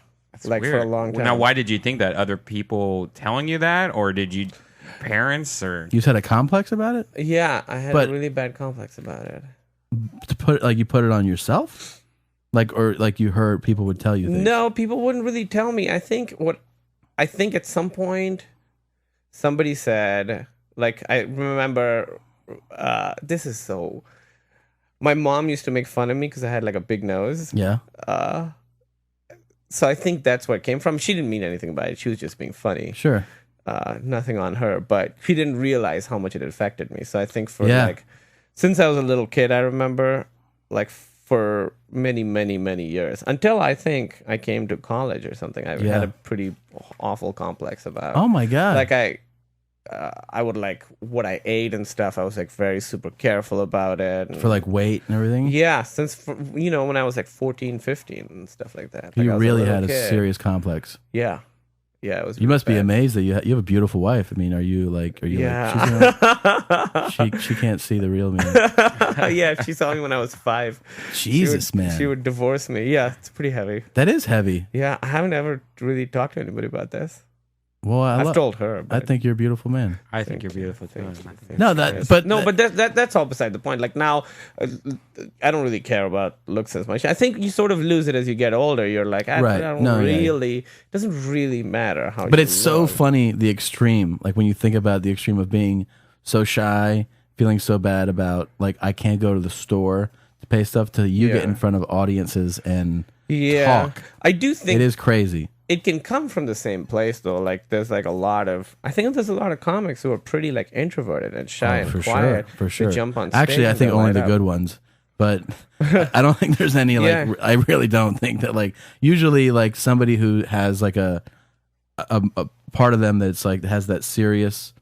Like for a Weird. long time. Now, why did you think that? Other people telling you that, or did you parents or? You just had a complex about it? Yeah, I had But- a really bad complex about it. To put like you put it on yourself? Like or like you heard people would tell you things? No, people wouldn't really tell me. I think at some point somebody said, like I remember this is so my mom used to make fun of me because I had like a big nose. Yeah. So I think that's where it came from. She didn't mean anything by it. She was just being funny. Sure. Nothing on her, but she didn't realize how much it affected me. So I think for Yeah. like since I was a little kid, I remember like for many, many, many years until I think I came to college or something. I Yeah. had a pretty awful complex about. Oh my god. Like I would like what I ate and stuff. I was like very super careful about it. And, for like weight and everything? yeah, since when I was like 14, 15 and stuff like that. Like, I You was really little had a kid. serious complex. Yeah, it was. You must be bad. amazed that you have a beautiful wife. I mean, are you like Yeah. she can't see the real me. Yeah, if she saw me when I was 5. Jesus, she would, man. She would divorce me. Yeah, it's pretty heavy. That is heavy. Yeah, I haven't ever really talked to anybody about this. Well, I've told her. I But think you're a beautiful man. I think you're beautiful too. No, that but that's all beside the point. Like now, I don't really care about looks as much. I think you sort of lose it as you get older. You're like, I Right. don't No, yeah. really. It doesn't really matter how. But you it's so look. funny, the extreme. Like when you think about the extreme of being so shy, feeling so bad about like I can't go to the store to pay stuff to you Yeah. get in front of audiences and Yeah, talk. I do think It is crazy. it can come from the same place though. Like there's like a lot of I think there's a lot of comics who are pretty like introverted and shy and for quiet. sure, for sure. They jump on stage. Actually, I and think they only light the up. good ones. But I don't think there's any like Yeah. I really don't think that like usually like somebody who has like a part of them that's like has that serious,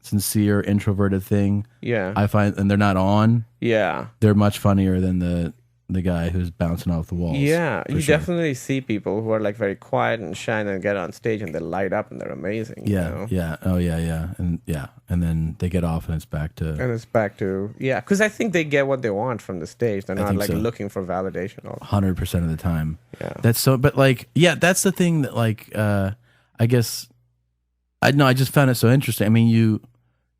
sincere, introverted thing. Yeah, I find and they're not on. yeah, They're much funnier than the guy who's bouncing off the walls. yeah. for You sure. definitely see people who are like very quiet and shy and then get on stage and they light up and they're amazing. you Yeah, know? yeah, oh yeah, and then they get off and it's back to And it's back to because I think they get what they want from the stage. They're not think like so. looking for validation. 100% of the time. Yeah. That's so, but like, yeah, that's the thing that like, I guess, I know I just found it so interesting. I mean, you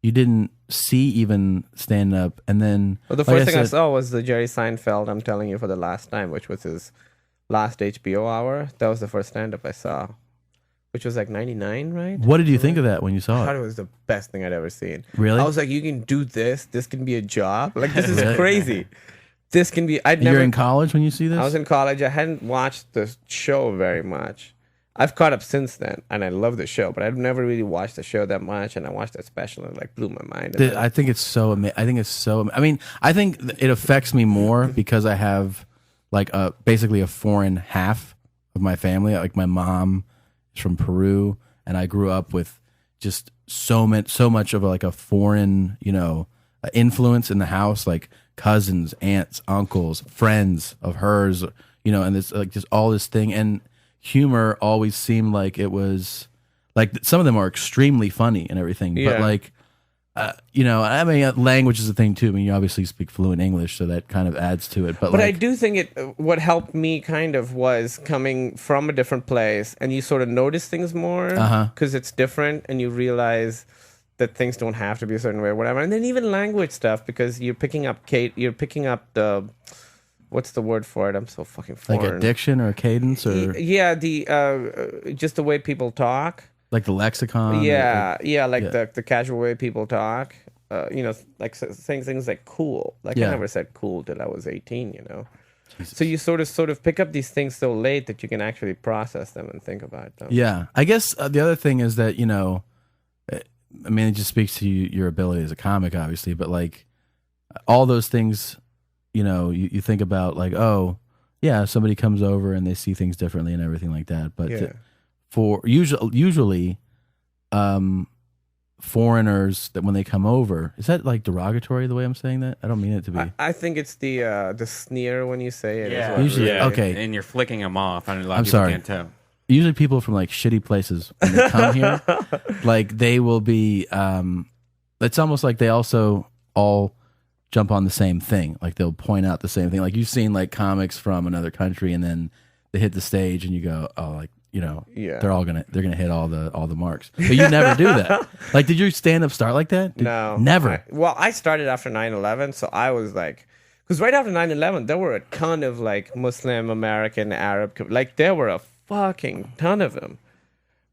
you didn't see even stand up, and then Well, the like first thing I said- saw was the Jerry Seinfeld, I'm telling you for the last time, which was his last HBO hour. That was the first stand-up I saw, which was like 99, right? What did you think of that when you I saw thought it? it was the best thing I'd ever seen. Really? I was like, you can do this. This can be a job. Like, this is Really? crazy. This can be. I'd You're never. in college when you see this. I was in college. I hadn't watched the show very much. I've caught up since then, and I love the show, but I've never really watched the show that much. And I watched that special, and it like blew my mind. And I think it's so. I think it's so. I mean, I think it affects me more because I have like basically a foreign half of my family. Like my mom is from Peru, and I grew up with just so much of like a foreign, influence in the house, like cousins, aunts, uncles, friends of hers, and it's like just all this thing. And humor always seemed like it was like some of them are extremely funny and everything, but Yeah. like I mean, language is a thing too. I mean, you obviously speak fluent English, so that kind of adds to it. But I like, do think what helped me kind of was coming from a different place, and you sort of notice things more because it's different, and you realize that things don't have to be a certain way or whatever. And then even language stuff, because you're picking up the what's the word for it? I'm so fucking foreign. like a diction or a cadence or Yeah, just the way people talk. like the lexicon. Yeah, or- the casual way people talk. Like saying things like cool. Like Yeah. I never said cool till I was 18. So you sort of pick up these things so late that you can actually process them and think about them. Yeah, I guess the other thing is that I mean, it just speaks to your ability as a comic, obviously, but like all those things, you think about like, oh, yeah, somebody comes over and they see things differently and everything like that. But Yeah. for usually, foreigners that when they come over, is that like derogatory the way I'm saying that? I don't mean it to be. I think it's the sneer when you say it. Yeah. As well. Usually- okay. And you're flicking them off. And a lot I'm of people sorry. can't tell. Usually people from like shitty places when they come here, like they will be it's almost like they also all jump on the same thing. Like they'll point out the same thing. Like you've seen like comics from another country and then they hit the stage and you go, oh, like, Yeah. they're gonna hit all the marks. But you never do that. Like, did your stand up start like that? No. Never. I started after 9/11, so I was like, because right after 9/11, there were a ton of like Muslim, American, Arab, like there were a fucking ton of them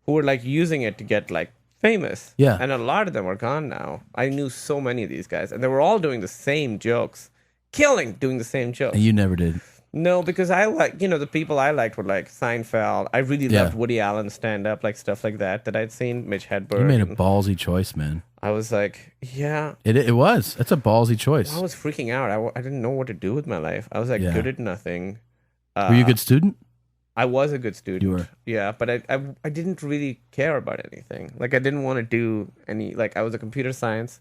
who were like using it to get like famous. Yeah. And a lot of them are gone now. I knew so many of these guys, and they were all doing the same jokes, doing the same jokes. And you never did. No, because I like, the people I liked were like Seinfeld. I really Yeah. loved Woody Allen stand up, like stuff like that I'd seen. Mitch Hedberg. You made a and ballsy choice, man. I was like, yeah. It was. That's a ballsy choice. I was freaking out. I didn't know what to do with my life. I was like Yeah. good at nothing. Were you a good student? I was a good student. You were. Yeah, but I didn't really care about anything. Like I didn't want to do any. Like I was a computer science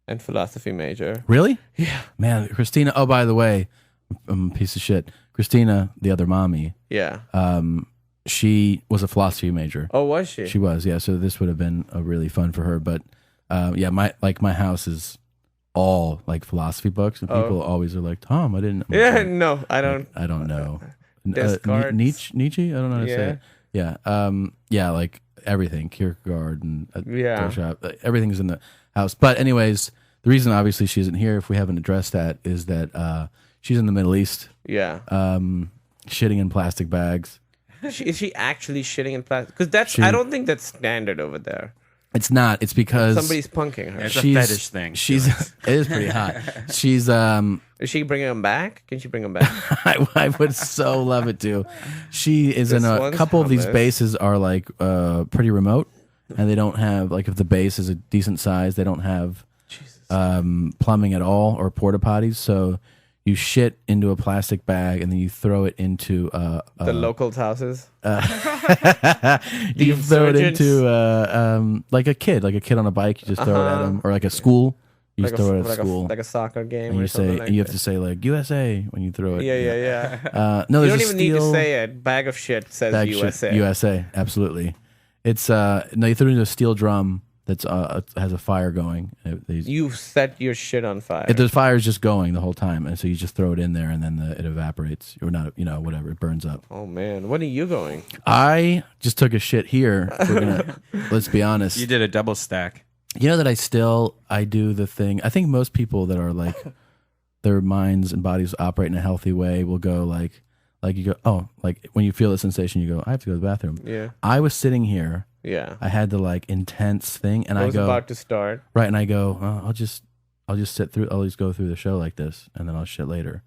and philosophy major. Really? Yeah. Man, Christina. Oh, by the way, I'm a piece of shit. Christina, the other mommy, Yeah. she was a philosophy major. Oh, was she? She was, yeah. So this would have been really fun for her. But yeah, my house is all like philosophy books, and people always are like, Tom, I didn't. I'm like, Yeah. No, I don't. I don't know. Descartes. Nietzsche? I don't know how to say Yeah. it. Yeah. Yeah, like everything, Kierkegaard and Yeah. everything's in the house. But anyways, the reason obviously she isn't here, if we haven't addressed that, is that she's in the Middle East, Yeah. shitting in plastic bags. Is she actually shitting in plastic? Because that's. She- I don't think that's standard over there. It's not. It's because Somebody's punking her. It's a fetish thing. She's it is pretty hot. She's Is she bringing him back? Can she bring him back? I would so love it to. She is in This a one's couple of these harmless. bases are like pretty remote, and they don't have like if the base is a decent size, they don't have plumbing at all or porta potties. So you shit into a plastic bag and then you throw it into The locals' houses. you throw it insurgents? into like a kid on a bike. You just throw it at them, or like a school. You just throw it at a school. like a soccer game. and or you something say like and you have that. to say like USA when you throw it. Yeah. No, You there's don't a even need to steel say it. Bag of shit says bag shit. USA. USA, absolutely. It's no, you throw it into a steel drum that's has a fire going. You set your shit on fire. If the fire is just going the whole time, and so you just throw it in there, and then it evaporates, or not, whatever, it burns up. Oh man, when are you going? I just took a shit here. We're gonna let's be honest. You did a double stack. You know that I do the thing. I think most people that are like their minds and bodies operate in a healthy way will go like you go, oh, like when you feel the sensation, you go, I have to go to the bathroom. Yeah. I was sitting here. Yeah. I had the like intense thing, and I I was go about to start. right, and I go, oh, I'll just sit through. I'll just go through the show like this, and then I'll shit later.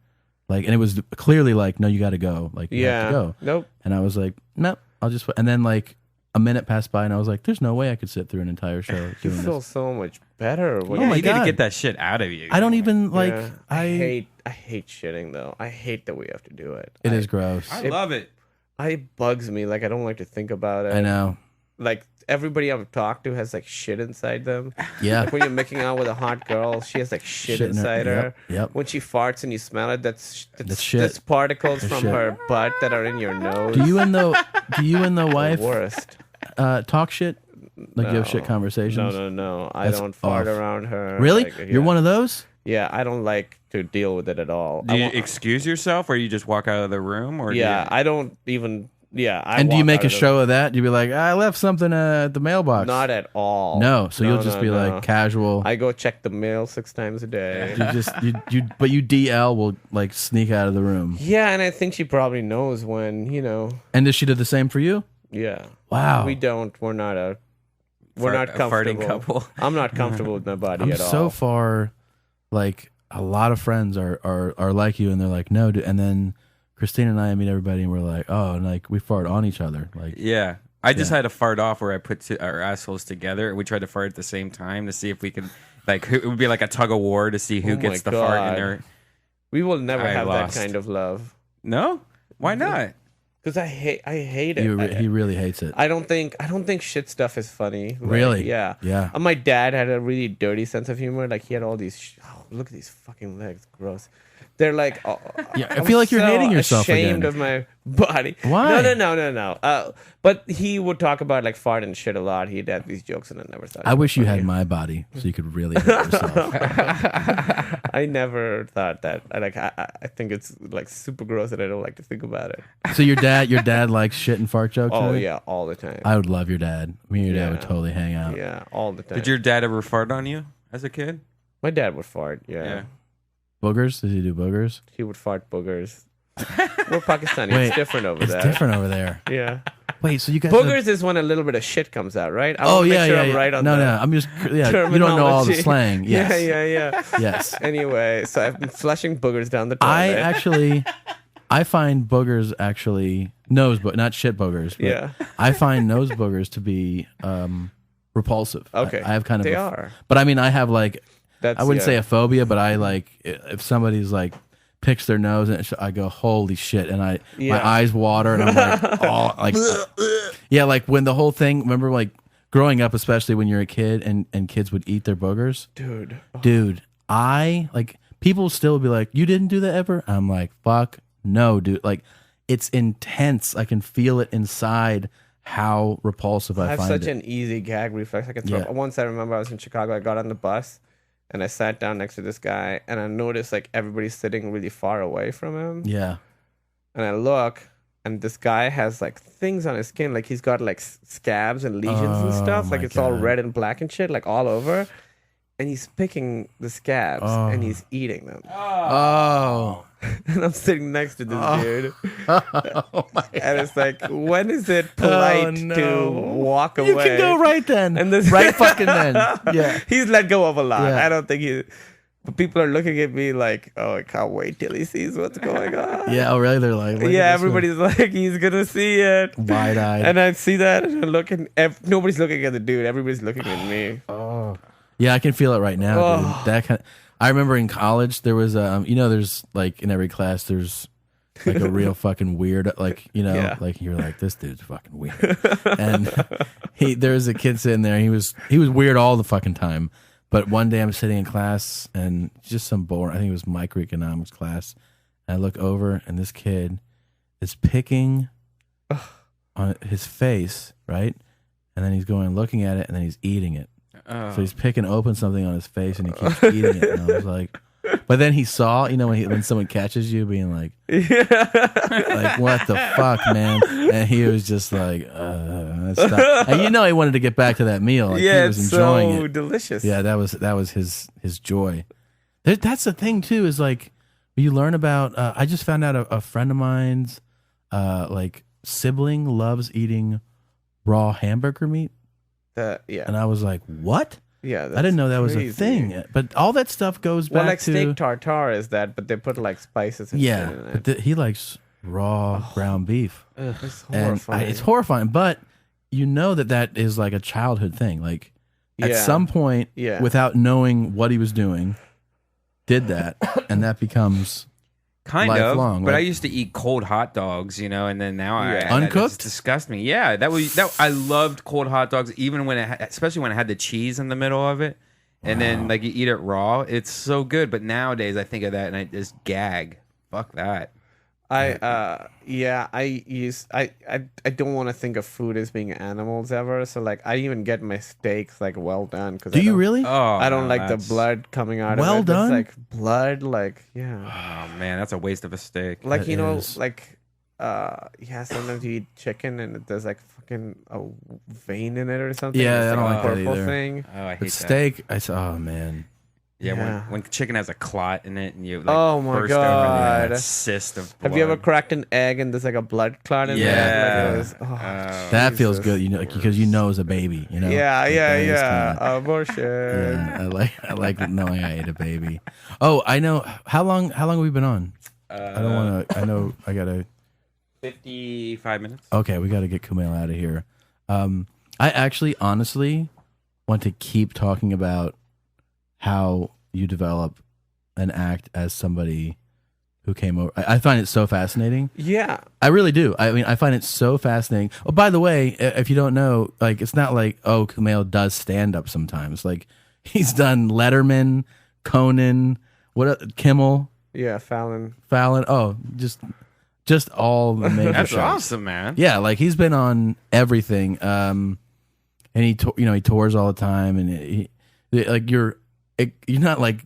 Like, and it was clearly like, no, you got to go. Like, you have to go. Nope. And I was like, nope, I'll just. And then like a minute passed by, and I was like, there's no way I could sit through an entire show You doing feel this. so much better. When Oh my you need God. to get that shit out of you. I don't even like. Yeah. I hate shitting though. I hate that we have to do it. It is gross. I love it. It bugs me. Like I don't like to think about it. I know. Like everybody I've talked to has like shit inside them. Yeah. Like when you're making out with a hot girl, she has like shit Shit in her- inside her. yep. When she farts and you smell it, that's shit. That's particles That's from shit. her butt that are in your nose. Do you and the wife Worst. talk shit? Like you have No. shit conversations? No. I That's don't fart off. around her. Really? Like, You're yeah. one of those? Yeah, I don't like to deal with it at all. Do I you want- excuse yourself, or you just walk out of the room, or yeah, do I don't even. Yeah, And do you make a show of that? You'd be like, I left something at the mailbox. Not at all. No, so you'll just no, be no. like casual. I go check the mail 6 times a day. But you DL will like sneak out of the room. Yeah, and I think she probably knows when, And does she do the same for you? yeah. Wow. We don't. We're not a comfortable. farting couple? I'm not comfortable with my body I'm at all. so far, like a lot of friends are like you, and they're like, no, dude. And then Christina and I meet everybody, and we're like, oh, and like we fart on each other, like Yeah. I just had a fart off where I put our assholes together, and we tried to fart at the same time to see if we could, like, it would be like a tug of war to see who Oh gets my the fart in God. there. We will never I have lost. that kind of love. No? Why not? Because I hate it. he really hates it. I don't think shit stuff is funny. Like, Really? Yeah. Yeah. My dad had a really dirty sense of humor. Like he had all these. Look at these fucking legs. Gross. They're like. Oh, Yeah, I I'm feel like you're so hating yourself ashamed again. of my body. Why? No. But he would talk about like fart and shit a lot. He'd have these jokes, and I never thought. I it was wish you funny. had my body so you could really hate yourself. I never thought that. I think it's like super gross, and I don't like to think about it. So your dad likes shit and fart jokes? Oh right? yeah, all the time. I would love your dad. Me and your dad would Yeah. totally hang out. Yeah, all the time. Did your dad ever fart on you as a kid? My dad would fart. Yeah. Boogers? Does he do boogers? He would fart boogers. We're Pakistani. Wait, It's different over It's there. different over there. Yeah. Wait, so you guys Boogers is when a little bit of shit comes out, right? I Oh wanna make yeah, sure yeah, I'm yeah. right on no, the no. I'm just you don't know all the terminology. slang. Yes. Yeah. Yes. Anyway, so I've been flushing boogers down the toilet. I find boogers actually not shit boogers. But Yeah. I find nose boogers to be repulsive. Okay. I have kind of They are. But I mean, I have like That's, I wouldn't yeah. say a phobia, but I like if somebody's like picks their nose and I go holy shit, and my Yeah. eyes water, and I'm like oh like yeah, like when the whole thing. Remember like growing up, especially when you're a kid and kids would eat their boogers. Dude, I like people still be like, you didn't do that ever? I'm like, fuck no, dude. Like it's intense. I can feel it inside how repulsive I I have find such it. an easy gag reflex. I can throw. Yeah. Once I remember I was in Chicago. I got on the bus and I sat down next to this guy, and I noticed like everybody's sitting really far away from him. Yeah. And I look, and this guy has like things on his skin, like he's got like scabs and lesions and stuff, like my it's all God. red and black and shit, like all over. And he's picking the scabs and Oh. he's eating them. Oh. And I'm sitting next to this dude. Oh my And it's like, when is it polite no. to walk away? You can go right then. And this right fucking then. Yeah. He's let go of a lot. Yeah. I don't think he. But people are looking at me like, oh, I can't wait till he sees what's going on. Yeah, oh really? They're like, look Yeah, at this one. everybody's like, he's gonna see it. Wide-eyed. And I see that, and I look, and nobody's looking at the dude. Everybody's looking at me. Yeah, I can feel it right now, Oh. dude. That kind I remember in college there was there's like in every class there's like a real fucking weird Yeah. like you're like this dude's fucking weird. And there was a kid sitting there, he was weird all the fucking time. But one day I'm sitting in class and just some boring, I think it was microeconomics class. And I look over and this kid is picking on his face, right? And then he's going looking at it and then he's eating it. So he's picking open something on his face and he keeps eating it. And I was like, but then he saw, when someone catches you being like, like what the fuck, man? And he was just like, to stop. And he wanted to get back to that meal. Like, he was it's enjoying so it. delicious. Yeah, that was his joy. That's the thing too. Is like you learn about. I just found out a friend of mine's like sibling loves eating raw hamburger meat, and I was like, what? Yeah, I didn't know that was a crazy. thing. But all that stuff goes back Well, like to steak tartare is that, but they put like spices and yeah. shit in it. But he likes raw ground beef. It's And horrifying. it's horrifying, but you know that is like a childhood thing. Like at Yeah. some point, Yeah. without knowing what he was doing, did that, and that becomes Kind lifelong. of, but Like- I used to eat cold hot dogs, and then now Yeah. that Uncooked? just disgust me. Yeah, that I loved cold hot dogs, even when especially when it had the cheese in the middle of it, and then like you eat it raw. It's so good, but nowadays I think of that and I just gag. Fuck that. I don't want to think of food as being animals ever. So like I even get my steaks like well done. Do you really? Oh, I don't no, like the that's- blood coming out Well of it. done? It's like blood, like yeah. Oh man, that's a waste of a steak. Like That you know, is. like sometimes you eat chicken and there's like fucking a vein in it or something. Yeah, It's I don't a like that purple either. thing. Oh, I hate But that. steak, oh man, Yeah, Yeah. when chicken has a clot in it and you like Oh, my burst open God. that cyst of blood. Have you ever cracked an egg and there's like a blood clot in Yeah. there? Like it was- that feels Jesus. good. Because it's a baby. Yeah, Like, yeah, that is yeah. kinda- Abortion. yeah, I like knowing I ate a baby. Oh, I know. How long have we been on? I don't want to. I know. I gotta. 55 minutes? Okay, we got to get Kumail out of here. I actually, honestly, want to keep talking about how you develop an act as somebody who came over. I find it so fascinating. Yeah. I really do. I mean, I find it so fascinating. Oh, by the way, if you don't know, like, it's not like, oh, Kumail does stand up sometimes. Like, he's done Letterman, Conan, Kimmel, Yeah, Fallon. Fallon. Oh, just all the major That's shows. awesome, man. Yeah, like he's been on everything. And he tours all the time, and you're not like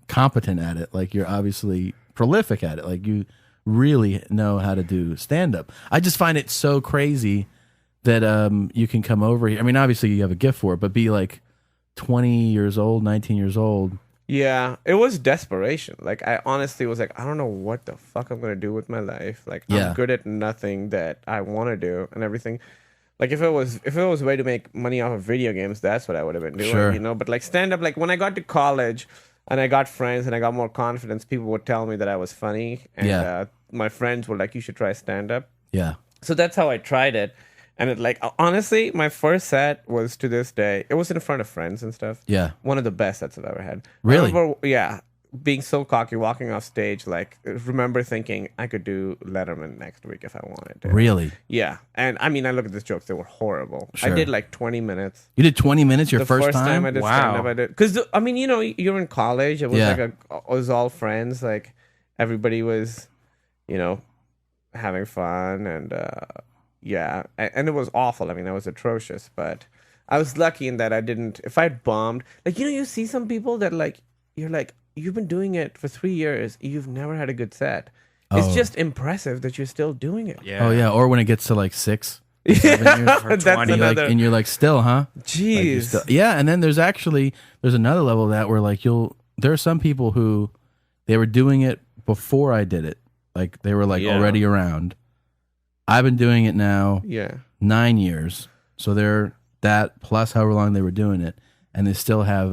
competent at it. Like you're obviously prolific at it. Like you really know how to do stand up. I just find it so crazy that you can come over here. I mean, obviously you have a gift for it, but be like 20 years old, 19 years old. Yeah, it was desperation. Like I honestly was like, I don't know what the fuck I'm gonna do with my life. Like Yeah. I'm good at nothing that I want to do and everything. Like if it was a way to make money off of video games, that's what I would have been doing. Sure. But like stand up, like when I got to college and I got friends and I got more confidence, people would tell me that I was funny, and Yeah. my friends were like, you should try stand up. Yeah. So that's how I tried it. And it like honestly, my first set was to this day. It was in front of friends and stuff. Yeah. One of the best sets I've ever had. Really? I remember, yeah, being so cocky, walking off stage. Like remember thinking I could do Letterman next week if I wanted to. Really? Yeah, and I mean, I look at these jokes; they were horrible. Sure. I did like 20 minutes. You did 20 minutes your The first time? I did Wow. stand up, I did because I mean, you're in college. It was Yeah. it was all friends. Like everybody was, having fun, and yeah, and it was awful. I mean, it was atrocious, but I was lucky in that I didn't. If I'd bombed, like you see some people that like you're like you've been doing it for 3 years, you've never had a good set. It's Oh. just impressive that you're still doing it. Yeah. Oh, yeah. Or when it gets to like 6. Yeah, 7 years. that's 20. another. And you're like, still, huh? Like, you're Jeez. still- yeah, and then there's another level of that where like there are some people who they were doing it before I did it. Like they were like Yeah. already around. I've been doing it now Yeah. 9 years. So they're that plus however long they were doing it, and they still have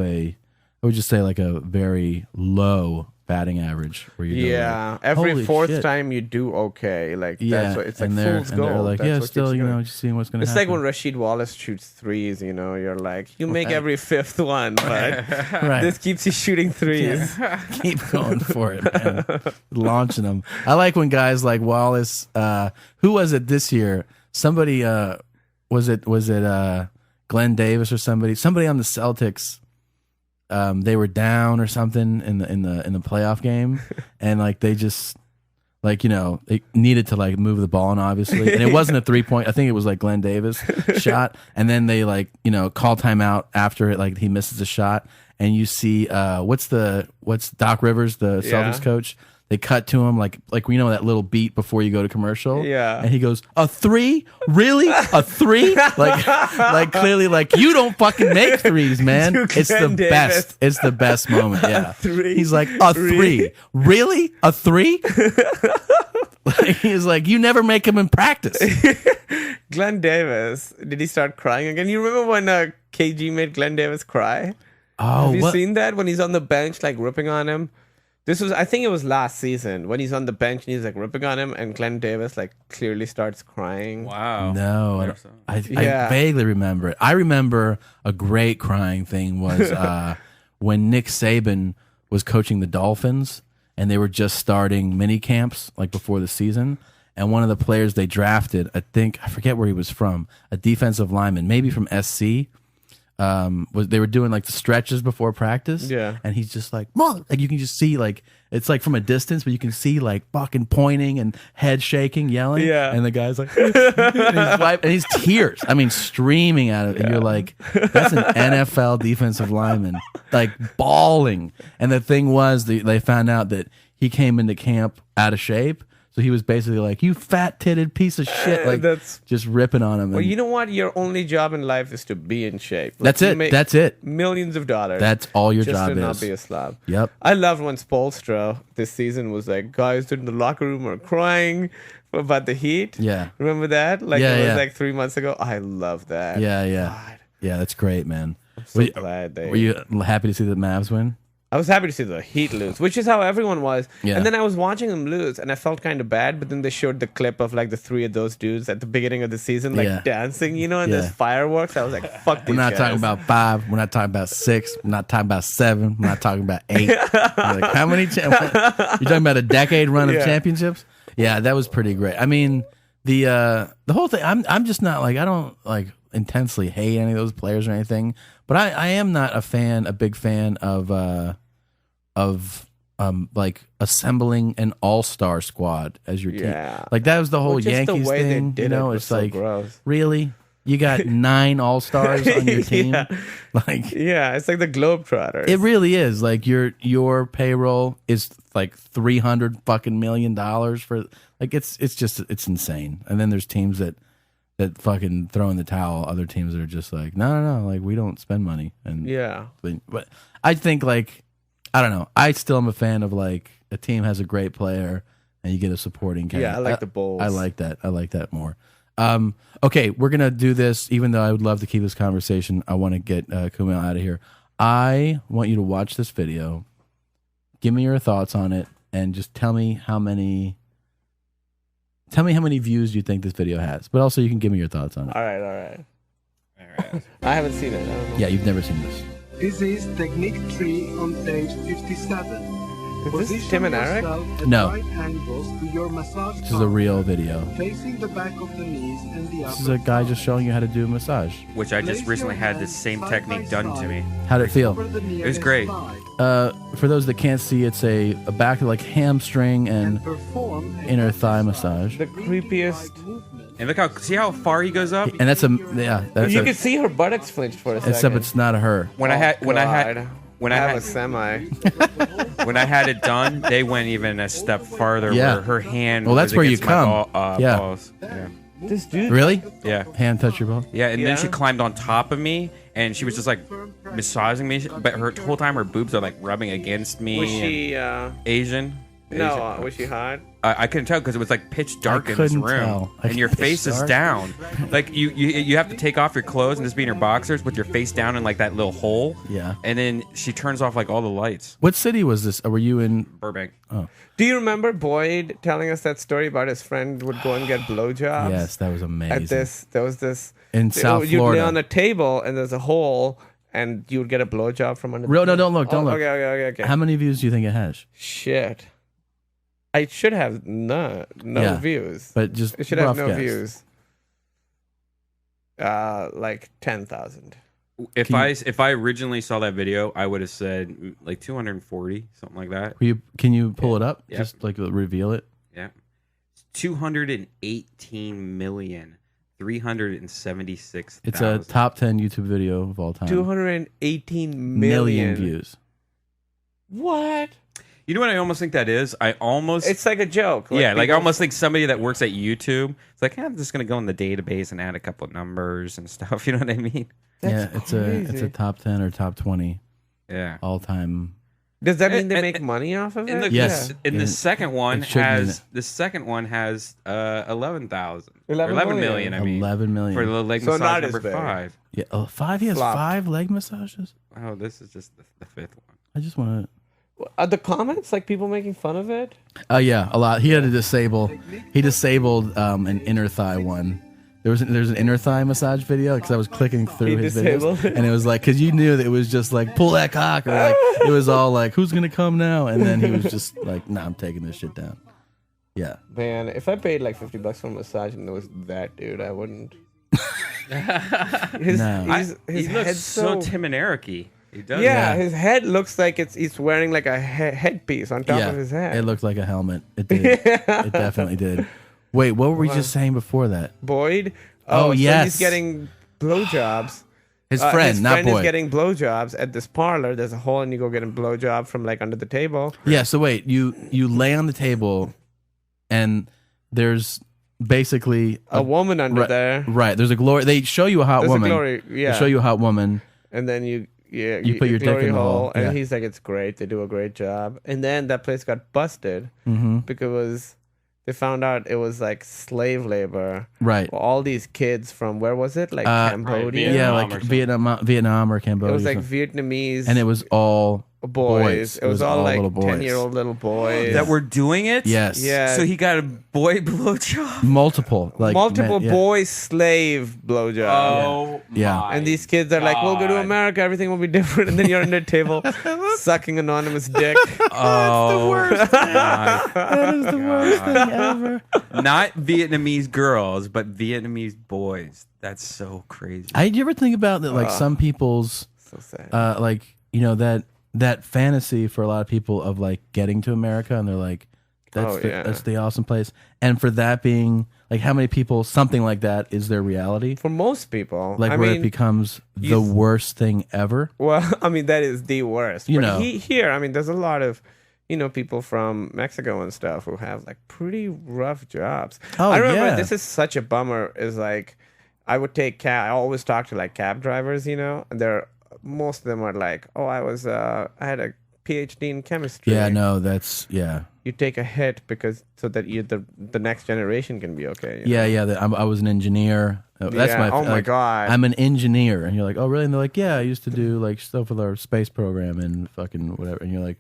I would just say like a very low batting average where you're doing Yeah, like, every holy fourth shit. time you do okay. Like Yeah, that's what it's like and they're fool's gold. like, That's yeah, what still, keeps going. just seeing what's going to It's happen. like when Rasheed Wallace shoots threes. You're like, you make every fifth one, but Right. this keeps you shooting threes. Keep going for it, man. Launching them. I like when guys like Wallace. Who was it this year? Somebody. Was it Glenn Davis or somebody? Somebody on the Celtics. They were down or something in the playoff game, and like they just like they needed to like move the ball on, obviously, and it wasn't a 3-point. I think it was like Glenn Davis shot, and then they like call timeout after it, like he misses a shot, and you see what's Doc Rivers, the Celtics coach, they cut to him like that little beat before you go to commercial. Yeah. And he goes, "A 3? Really? A 3?" like clearly like you don't fucking make threes, man. To It's the Glenn Davis. best. It's the best moment. Yeah. 3? He's like, "A 3? Really? A 3?" He's like, "You never make him in practice." Glenn Davis, did he start crying again? You remember when KG made Glenn Davis cry? Oh, Have you what? seen that when he's on the bench, like ripping on him? I think it was last season when he's on the bench and he's like ripping on him, and Glenn Davis like clearly starts crying. Wow. No, Never saw I Yeah. vaguely remember it. I remember a great crying thing was when Nick Saban was coaching the Dolphins and they were just starting mini camps like before the season. And one of the players they drafted, I forget where he was from, a defensive lineman, maybe from SC. They were doing like the stretches before practice, Yeah. and he's just like, "Mom!" Like you can just see like it's like from a distance, but you can see like fucking pointing and head shaking, yelling, Yeah. And the guy's like, and he's tears, I mean, streaming at it, and you're like, that's an NFL defensive lineman, like bawling. And the thing was, they found out that he came into camp out of shape. So he was basically like, "You fat-titted piece of shit," like That's- just ripping on him. Well, And you know what? Your only job in life is to be in shape. Like, that's you it. make That's it. Millions of dollars. That's all your just job to not is. be a slob. Yep. I loved when Spoelstra this season was like, guys in the locker room are crying about the heat. Yeah. Remember that? Like Yeah, it was yeah. like 3 months ago. I love that. Yeah, yeah, God, yeah. That's great, man. so Were you, glad they. were you happy to see the Mavs win? I was happy to see the Heat lose, which is how everyone was. Yeah. And then I was watching them lose, and I felt kind of bad. But then they showed the clip of like the 3 of those dudes at the beginning of the season, like Yeah. dancing, and Yeah. there's fireworks. I was like, "Fuck these We're not guys." talking about 5. We're not talking about 6. We're not talking about 7. We're not talking about 8. Like, how many? You're talking about a decade run of Yeah. championships? Yeah, that was pretty great. I mean, the whole thing. I'm just not like I don't like intensely hate any of those players or anything, but I am not a big fan of like assembling an all-star squad as your team. Yeah. Like that was the whole Well, just the Yankees way they thing. did You know, it was it's so like gross. really, you got 9 all-stars on your team. Yeah. Like Yeah, it's like the Globetrotters. it really is. Like your payroll is like $300 fucking million for like it's insane. And then there's teams that fucking throw in the towel. Other teams that are just like no, like we don't spend money. And Yeah. but I think like I don't know. I still am a fan of like a team has a great player and you get a supporting cast. Yeah, I like the Bulls. I like that. I like that more. Okay, we're gonna do this. Even though I would love to keep this conversation, I want to get Kumail out of here. I want you to watch this video. Give me your thoughts on it, and just tell me how many views you think this video has. But also, you can give me your thoughts on it. All right. I haven't seen it. I don't know. Yeah, you've never seen this. This is technique 3 on page 57. Is this Tim and Eric? yourself at No. right angles to your massage This is a real video. facing the back of the knees and the This is a guy just showing you how to do a massage. Which I just recently had this same technique done to me. How'd it feel? It was great. For those that can't see, it's a back like hamstring and inner thigh massage. The creepiest. And look see how far he goes up? And that's that's You could see her buttocks flinched for a second. except it's not her. When I had when I have a had semi. when I had it done, they went even a step farther Yeah. where her hand Well, that's was where you against my come. Yeah. balls. Yeah. This dude. Really? Yeah. Hand touch your ball? Yeah, and then she Yeah. climbed on top of me, and she was just like massaging me. But her whole time, her boobs are like rubbing against me. Was and she? Asian? No. Asian. Was she hot? I couldn't tell because it was like pitch dark in this couldn't room, tell. and your Pitch face is dark? down. Like you have to take off your clothes and just be in your boxers with your face down in like that little hole. Yeah. And then she turns off like all the lights. What city was this? Were you in? Burbank. Do you remember Boyd telling us that story about his friend would go and get blowjobs? Yes, that was amazing. There was this In South you'd Florida. lay on a table and there's a hole and you would get a blowjob from under. Real? the No, don't look. Don't Oh, look. Okay. How many views do you think it has? Shit. I should have no Yeah. views. But just It should have rough no guess. views. Like 10,000. If I originally saw that video, I would have said like 240, something like that. Can you pull it up? Yeah. Just like reveal it. Yeah. 218,376,000. It's a top 10 YouTube video of all time. 218 million million views. What? You know what I almost think that is? It's like a joke. Yeah, like I people- almost think somebody that works at YouTube. It's like, I'm just gonna go in the database and add a couple of numbers and stuff. You know what I mean? It's a crazy. top 10 or top 20 Yeah. all time. Does that mean they And- make money off of And it? the, Yes. and Yeah. the second one It should has mean it. 11,000. 11 million. I mean, 11 million. for the leg So massage not as number big. 5. Yeah, 5. He has Flopped. 5 leg massages. Oh, this is just the fifth one. I just want to. Are the comments like people making fun of it? Yeah, a lot. He had to disable. He disabled an inner thigh one. There's an inner thigh massage video because I was clicking through He his disabled videos, it? and it was like because you knew that it was just like pull that cock or like it was all like who's gonna come now, and then he was just like nah, I'm taking this shit down. Yeah, Man, if I paid like $50 for a massage and it was that dude, I wouldn't. his No. his He looks head's so Tim and Eric-y. He does. yeah, Yeah. his head looks like he's wearing like a headpiece on top yeah. of his head. It looked like a helmet. It did. It definitely did. Wait, what were we just saying before that? Boyd. Oh, so yes. he's getting blowjobs. His friend, his not friend is Boyd. getting blowjobs at this parlor. There's a hole, and you go get a blowjob from like under the table. Yeah. So wait, you lay on the table, and there's basically A woman under right, there, Right. There's a glory. They show you a hot There's a woman. glory- yeah. They show you a hot woman. and then you put your dick glory in the hole, and yeah. he's like, "It's great. They do a great job." And then that place got busted Mm-hmm. because they found out it was like slave labor. Right. All these kids from where was it? Like Cambodia. Yeah, Vietnam or like something. Vietnam or It Cambodia. was like or something. Vietnamese and it was all boys. It was all like little boys. 10-year-old little boys. That were doing it? Yes. Yeah. So he got a boy blowjob? Multiple. Like multiple yeah. boy slave blowjobs. Oh, Yeah. my And these kids are like, "We'll go to God. America. Everything will be different." And then you're under the table sucking anonymous dick. Oh, That is the worst thing ever. not Vietnamese girls, but Vietnamese boys. That's so crazy. Do you ever think about that? Like some people's, So sad. like you know that fantasy for a lot of people of like getting to America, and they're like, that's Oh, yeah. that's the awesome place. And for that being like, how many people something like that is their reality? For most people, Like I where mean, it becomes the you- worst thing ever. well, I mean, that is the worst. You But know. here, I mean, there's a lot of, people from Mexico and stuff who have like pretty rough jobs. Oh, I remember yeah. this is such a bummer. Is like, I would take cab. I always talk to like cab drivers, and most of them are like, "Oh, I had a PhD in chemistry." Yeah, no, that's yeah. You take a hit because so that the next generation can be okay. Yeah, yeah. I was an engineer. That's Yeah, my. oh my like, God. I'm an engineer, and you're like, oh really? And they're like, yeah, I used to do like stuff with our space program and fucking whatever. And you're like,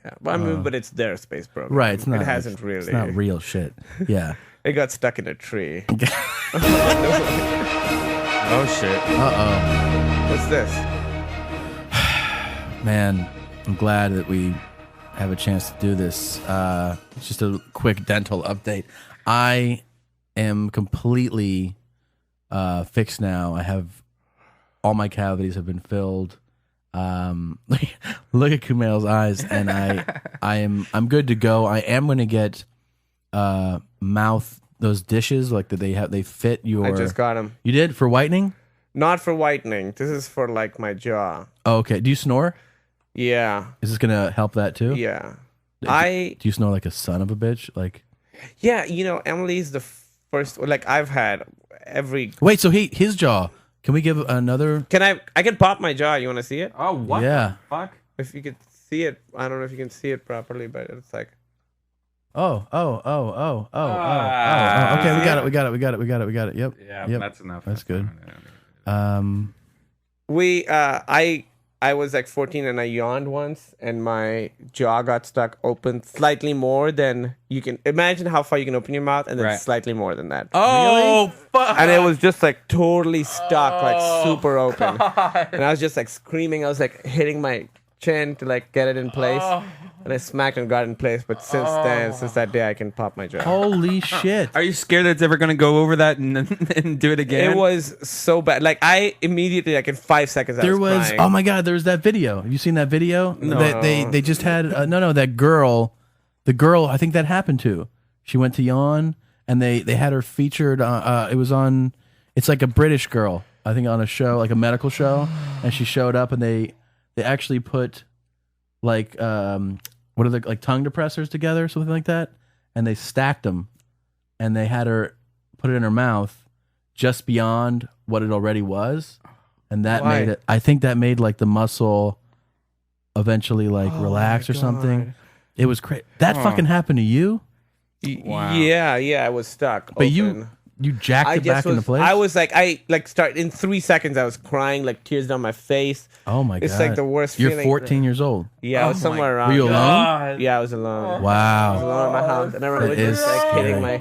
Yeah, but I mean, but it's their space program. right? It's not. It hasn't it's, really. It's not real shit. Yeah. It got stuck in a tree. Oh, shit. What's this? Man, I'm glad that we have a chance to do this. It's just a quick dental update. I am completely fixed now. I have all my cavities have been filled. Look at Kumail's eyes, and I'm good to go. I am going to get mouth those dishes like that they fit your. I just got them. You did for whitening? Not for whitening. This is for like my jaw. Oh, okay. Do you snore? Yeah. Is this gonna help that too? Yeah. Do you snore like a son of a bitch? Like. Yeah, Emily's the first. Like I've had every. Wait, so his jaw. Can we give another? I can pop my jaw. You want to see it? Oh, what Yeah. the fuck? If you could see it, I don't know if you can see it properly, but it's like. Oh. Okay, we got it. Yep. Yeah, Yep. that's enough. That's good. fine. I was like 14 and I yawned once and my jaw got stuck open slightly more than you can imagine how far you can open your mouth and then Right. slightly more than that. Oh, fuck. And it was just like totally stuck, like super open. And I was just like screaming. I was like hitting my chin to like get it in place. And I smacked and got it in place. But since that day, I can pop my jaw. Holy shit. Are you scared that it's ever going to go over that and do it again? It was so bad. Like I immediately, like in 5 seconds, I There was was crying. oh my god, there was that video. Have you seen that video? No. That they just had that girl, the girl I think that happened to. She went to yawn and they had her featured it was on it's like a British girl, I think on a show, like a medical show, and she showed up and they actually put like what are they, like tongue depressors together, something like that, and they stacked them, and they had her put it in her mouth just beyond what it already was, and that Why? made it. I think that made like the muscle eventually like Oh relax my or something. God. It was crazy. That fucking happened to you, Wow. Yeah, I was stuck. but open. you jacked I it back just was, into place. I was like, start in 3 seconds. I was crying, like tears down my face. oh my god, It's like the worst You're feeling. 14 years old. Yeah, I was somewhere around. Were you there. alone? Yeah, I was alone. I was Wow. alone in my house. And I remember That is just like hitting scary.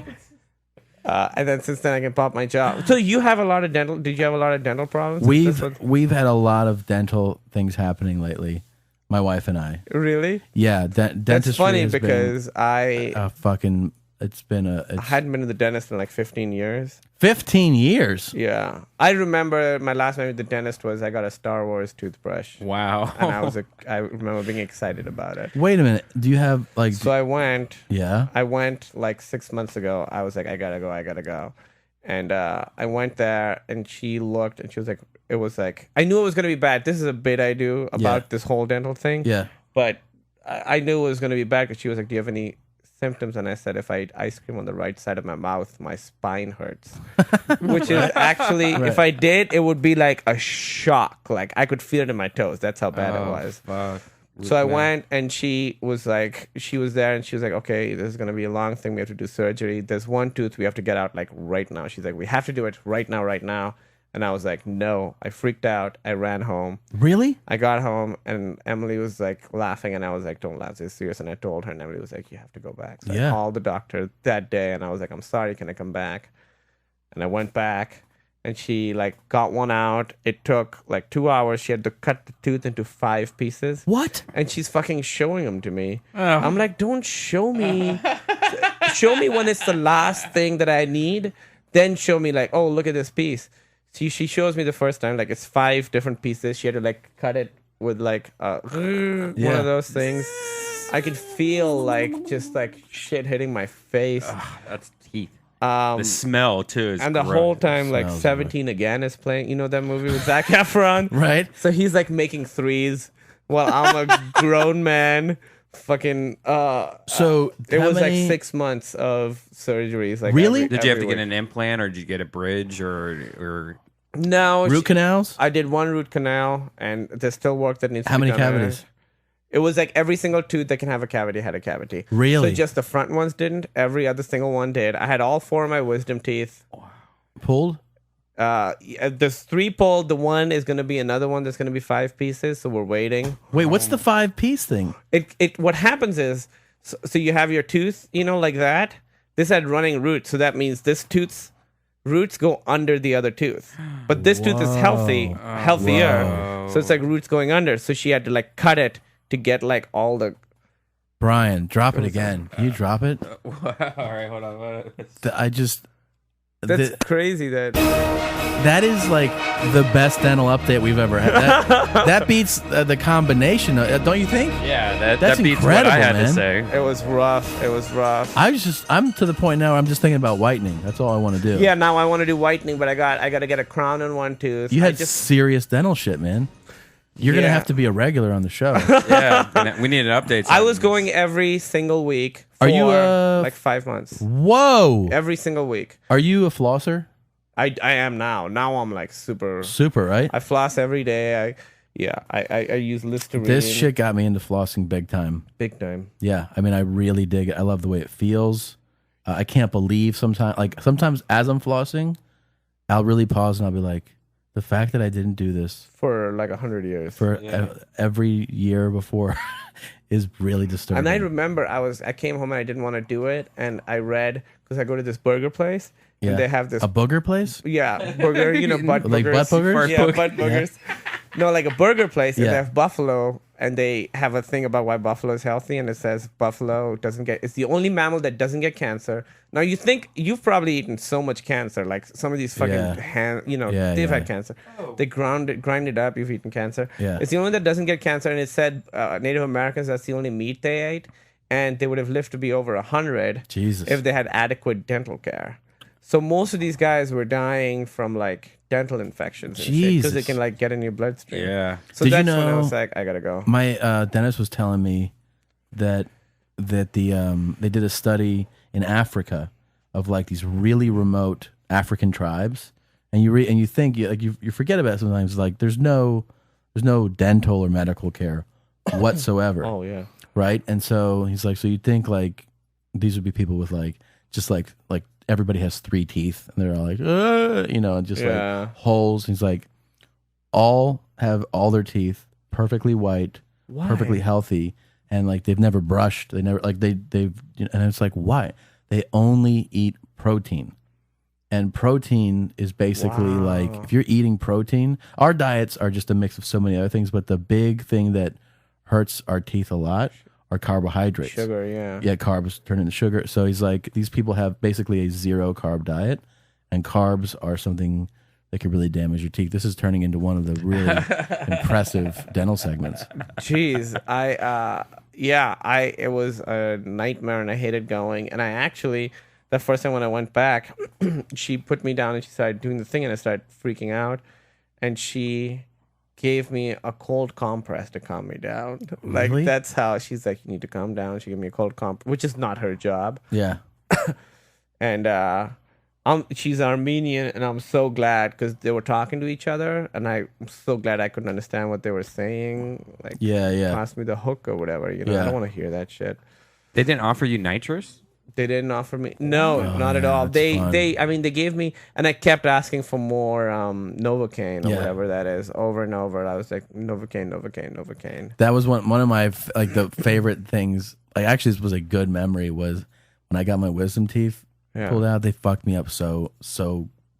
my. And then since then, I can pop my job. So you have a lot of dental. Did you have a lot of dental problems? We've had a lot of dental things happening lately. My wife and I. Really? Yeah, dentistry. That's funny has because I been a fucking. It's been I hadn't been to the dentist in like 15 years. 15 years. Yeah, I remember my last time with the dentist was I got a Star Wars toothbrush, Wow. and I remember being excited about it. Wait a minute. Do you have like? So I went yeah. like 6 months ago. I was like, I gotta go. And I went there and she looked and she was like, it was like, I knew it was going to be bad. This is a bit I do about this whole dental thing. Yeah. But I knew it was going to be bad because she was like, do you have any symptoms? And I said, if I eat ice cream on the right side of my mouth, my spine hurts. Which is actually, if I did, it would be like a shock. Like I could feel it in my toes. That's how bad it was. Fuck. So I went and she was there and she was like, okay, this is going to be a long thing. We have to do surgery. There's one tooth we have to get out like right now. She's like, we have to do it right now. And I was like, no. I freaked out. I ran home. Really? I got home and Emily was like laughing and I was like, don't laugh, this is serious. And I told her and Emily was like, you have to go back. So Yeah. I called the doctor that day and I was like, I'm sorry, can I come back? And I went back and she like got one out. It took like 2 hours. She had to cut the tooth into 5 pieces. What? And she's fucking showing them to me. I'm like, don't show me. Show me when it's the last thing that I need. Then show me like, oh, look at this piece. She shows me the first time, like it's 5 different pieces. She had to like cut it with like one of those things. I could feel like just like shit hitting my face. That's teeth. The smell too is And the gross. whole time, like Smells 17 Again is playing. You know that movie with Zac Efron? Right. So he's like making threes while I'm a grown man. Fucking. So It how was many- like 6 months of surgeries. Like Really? Did you have to every get week. an implant or did you get a bridge or No. root canals? I did 1 root canal, and there's still work that needs How to be many done. cavities? It was like every single tooth that can have a cavity had a cavity. Really? So just the front ones didn't. Every other single one did. I had all 4 of my wisdom teeth. Pulled? There's 3 pulled. The one is going to be another one that's going to be 5 pieces. So we're waiting. Wait, what's the 5-piece thing? It what happens is so you have your tooth, like that. This had running roots, so that means this tooth's roots go under the other tooth. But this tooth is healthier. So it's like roots going under. So she had to like cut it to get like all the. Brian, drop it again. Can you drop it? All right, hold on. I just. That's crazy. That is like the best dental update we've ever had. That beats the combination. Don't you think? Yeah, That's that beats incredible, what I had man. to say. It was rough. I'm to the point now where I'm just thinking about whitening. That's all I want to do. Yeah, now I want to do whitening, but I got to get a crown on one tooth. You I had serious dental shit, man. You're gonna Yeah. have to be a regular on the show. Yeah, we need an update. I was going every single week. Are you, for like 5 months? Whoa! Every single week. Are you a flosser? I am now. Now I'm like super. Super, right? I floss every day. I use Listerine. This shit got me into flossing big time. Big time. Yeah, I mean, I really dig it. I love the way it feels. I can't believe sometimes as I'm flossing, I'll really pause and I'll be like, the fact that I didn't do this For like 100 years. for every year before is really disturbing. And I remember I came home and I didn't want to do it, and I read because I go to this burger place and they have this a booger place. burger, butt Like boogers. butt boogers? Yeah, butt boogers. No, like a burger place, and Yeah. they have buffalo, and they have a thing about why buffalo is healthy, and it says buffalo it's the only mammal that doesn't get cancer. Now you think you've probably eaten so much cancer, like some of these fucking Yeah. they've had cancer. They grind it up. You've eaten cancer. Yeah. It's the only one that doesn't get cancer, and it said Native Americans, that's the only meat they ate, and they would have lived to be over 100 Jesus. if they had adequate dental care. So most of these guys were dying from like dental infections and shit because they Jesus. can like get in your bloodstream. Yeah. So Did you that's when I know- was like, I gotta go. My dentist was telling me that they did a study in Africa of like these really remote African tribes, and you think you forget about it sometimes. Like there's no dental or medical care whatsoever. Oh yeah. Right. And so he's like, so you'd think like these would be people with like just like everybody has 3 teeth and they're all like, and just like holes. He's like, all have all their teeth perfectly white, perfectly healthy, and like they've never brushed. They never like they've and it's like, why? They only eat protein. And protein is basically like, if you're eating protein, our diets are just a mix of so many other things, but the big thing that hurts our teeth a lot are carbohydrates. Sugar, yeah. Yeah, carbs turn into sugar. So he's like, these people have basically a 0 carb diet, and carbs are something that could really damage your teeth. This is turning into one of the really impressive dental segments. Jeez, it was a nightmare and I hated going. And I actually, the first time when I went back, she put me down and she started doing the thing and I started freaking out. And she gave me a cold compress to calm me down. Like, Really? that's how she's like, you need to calm down. She gave me a cold compress, which is not her job. Yeah. And she's Armenian, and I'm so glad because they were talking to each other, and I'm so glad I couldn't understand what they were saying. Like, pass me the hook or whatever. I don't want to hear that shit. They didn't offer you nitrous? They didn't offer me. No, not at all. They gave me, and I kept asking for more Novocaine or whatever that is over and over. I was like, Novocaine. That was one of my the favorite things. Like, actually, this was a good memory. Was when I got my wisdom teeth pulled out. They fucked me up so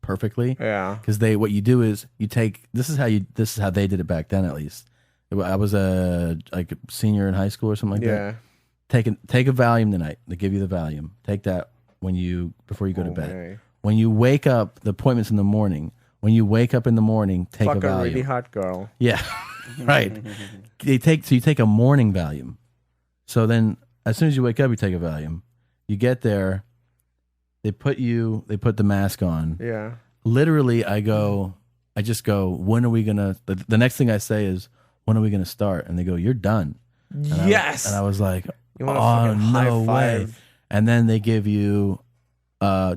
perfectly. Yeah. Because what you do is you take. This is how they did it back then. At least I was a senior in high school or something like that. Take a Valium tonight. They give you the Valium. Take that before you go to bed. Man. When you wake up, the appointment's in the morning. When you wake up in the morning, take Fuck a Valium. a really hot girl. Yeah, right. You take a morning Valium. So then, as soon as you wake up, you take a Valium. You get there, they put the mask on. Yeah. Literally, I just go, when are we gonna? The next thing I say is, when are we gonna start? And they go, you're done. And Yes. I was like, You want a oh, fucking no high way. five. And then they give you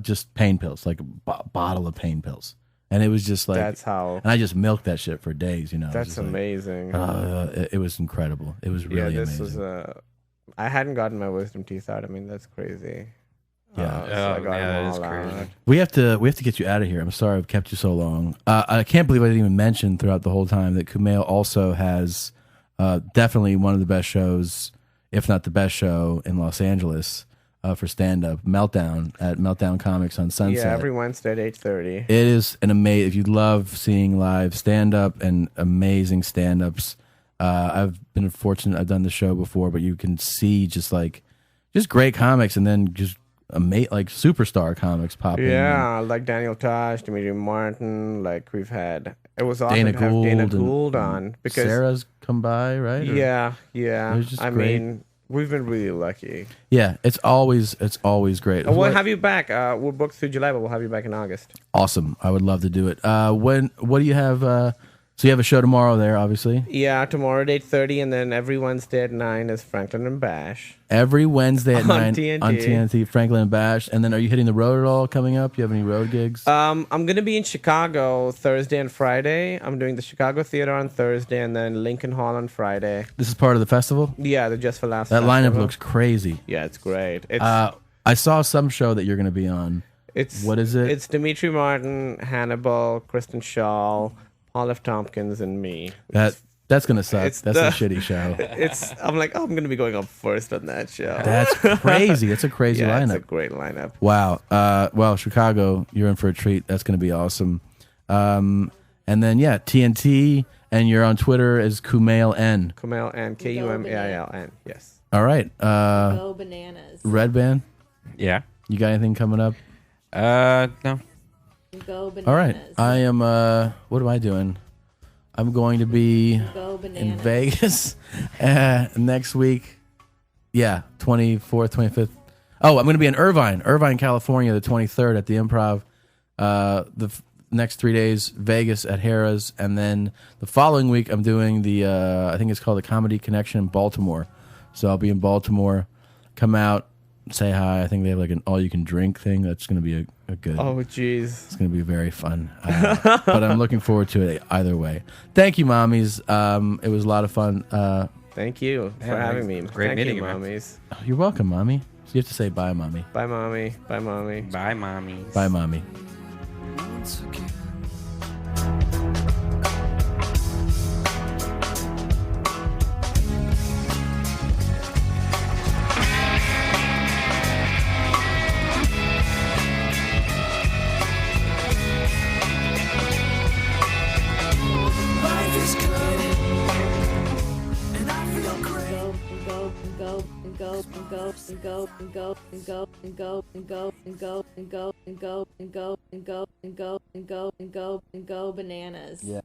just pain pills, like a bottle of pain pills. And it was just like, That's how. and I just milked that shit for days, you know. That's just like, amazing. it was incredible. It was really this amazing. was I hadn't gotten my wisdom teeth out. I mean, that's crazy. Yeah. So I got them that is all crazy. out. We have to get you out of here. I'm sorry I've kept you so long. I can't believe I didn't even mention throughout the whole time that Kumail also has definitely one of the best shows, if not the best show in Los Angeles for stand-up, Meltdown at Meltdown Comics on Sunset. Yeah, every Wednesday at 8:30. It is an amazing. If you love seeing live stand-up and amazing stand-ups, I've been fortunate. I've done the show before, but you can see just great comics, and then just like superstar comics pop in. Yeah, like Daniel Tosh, Dimitri Martin. Like we've had. It was awesome Dana to have Dana Gould Gould on because Sarah's come by, right? Or- yeah. It was just I great. mean, we've been really lucky. Yeah, it's always great. We'll have you back. We're booked through July, but we'll have you back in August. Awesome. I would love to do it. What do you have? So you have a show tomorrow there, obviously. Yeah, tomorrow at 8:30, and then every Wednesday at 9 is Franklin and Bash. Every Wednesday at On 9 TNT. on TNT, Franklin and Bash. And then are you hitting the road at all coming up? You have any road gigs? I'm gonna be in Chicago Thursday and Friday. I'm doing the Chicago Theater on Thursday, and then Lincoln Hall on Friday. This is part of the festival? Yeah, the Just for Laughs. That lineup festival. looks crazy. Yeah, it's great. It's I saw some show that you're going to be on. What is it? It's Dimitri Martin, Hannibal, Kristen Shaw, Paul F. Tompkins, and me. That's going to suck. it's That's a shitty show. I'm like, I'm gonna be going up first on that show. That's crazy. It's a crazy yeah, lineup. it's a great lineup. Wow. Well, Chicago, you're in for a treat. That's going to be awesome. And then, TNT, and you're on Twitter as Kumail N. Kumail and Kumailn. Yes. All right. Go bananas. Redban, Yeah. you got anything coming up? No. Go bananas. All right. I am, what am I doing? I'm going to be Go in bananas. Vegas next week. Yeah, 24th, 25th. Oh, I'm going to be in Irvine, California, the 23rd at the Improv. Next 3 days, Vegas at Harrah's, and then the following week I'm doing the I think it's called the Comedy Connection in Baltimore. So I'll be in Baltimore. Come out, say hi. I think they have like an all-you-can-drink thing. That's going to be a good. Oh, jeez. It's going to be very fun. But I'm looking forward to it either way. Thank you, mommies. It was a lot of fun. Thank you for having me. Great Thank meeting you, you, man. mommies. You're welcome, mommy. So you have to say bye, mommy. Bye, mommy. Bye, mommy. Bye, mommy. Bye, mommy. Go bananas. Yeah.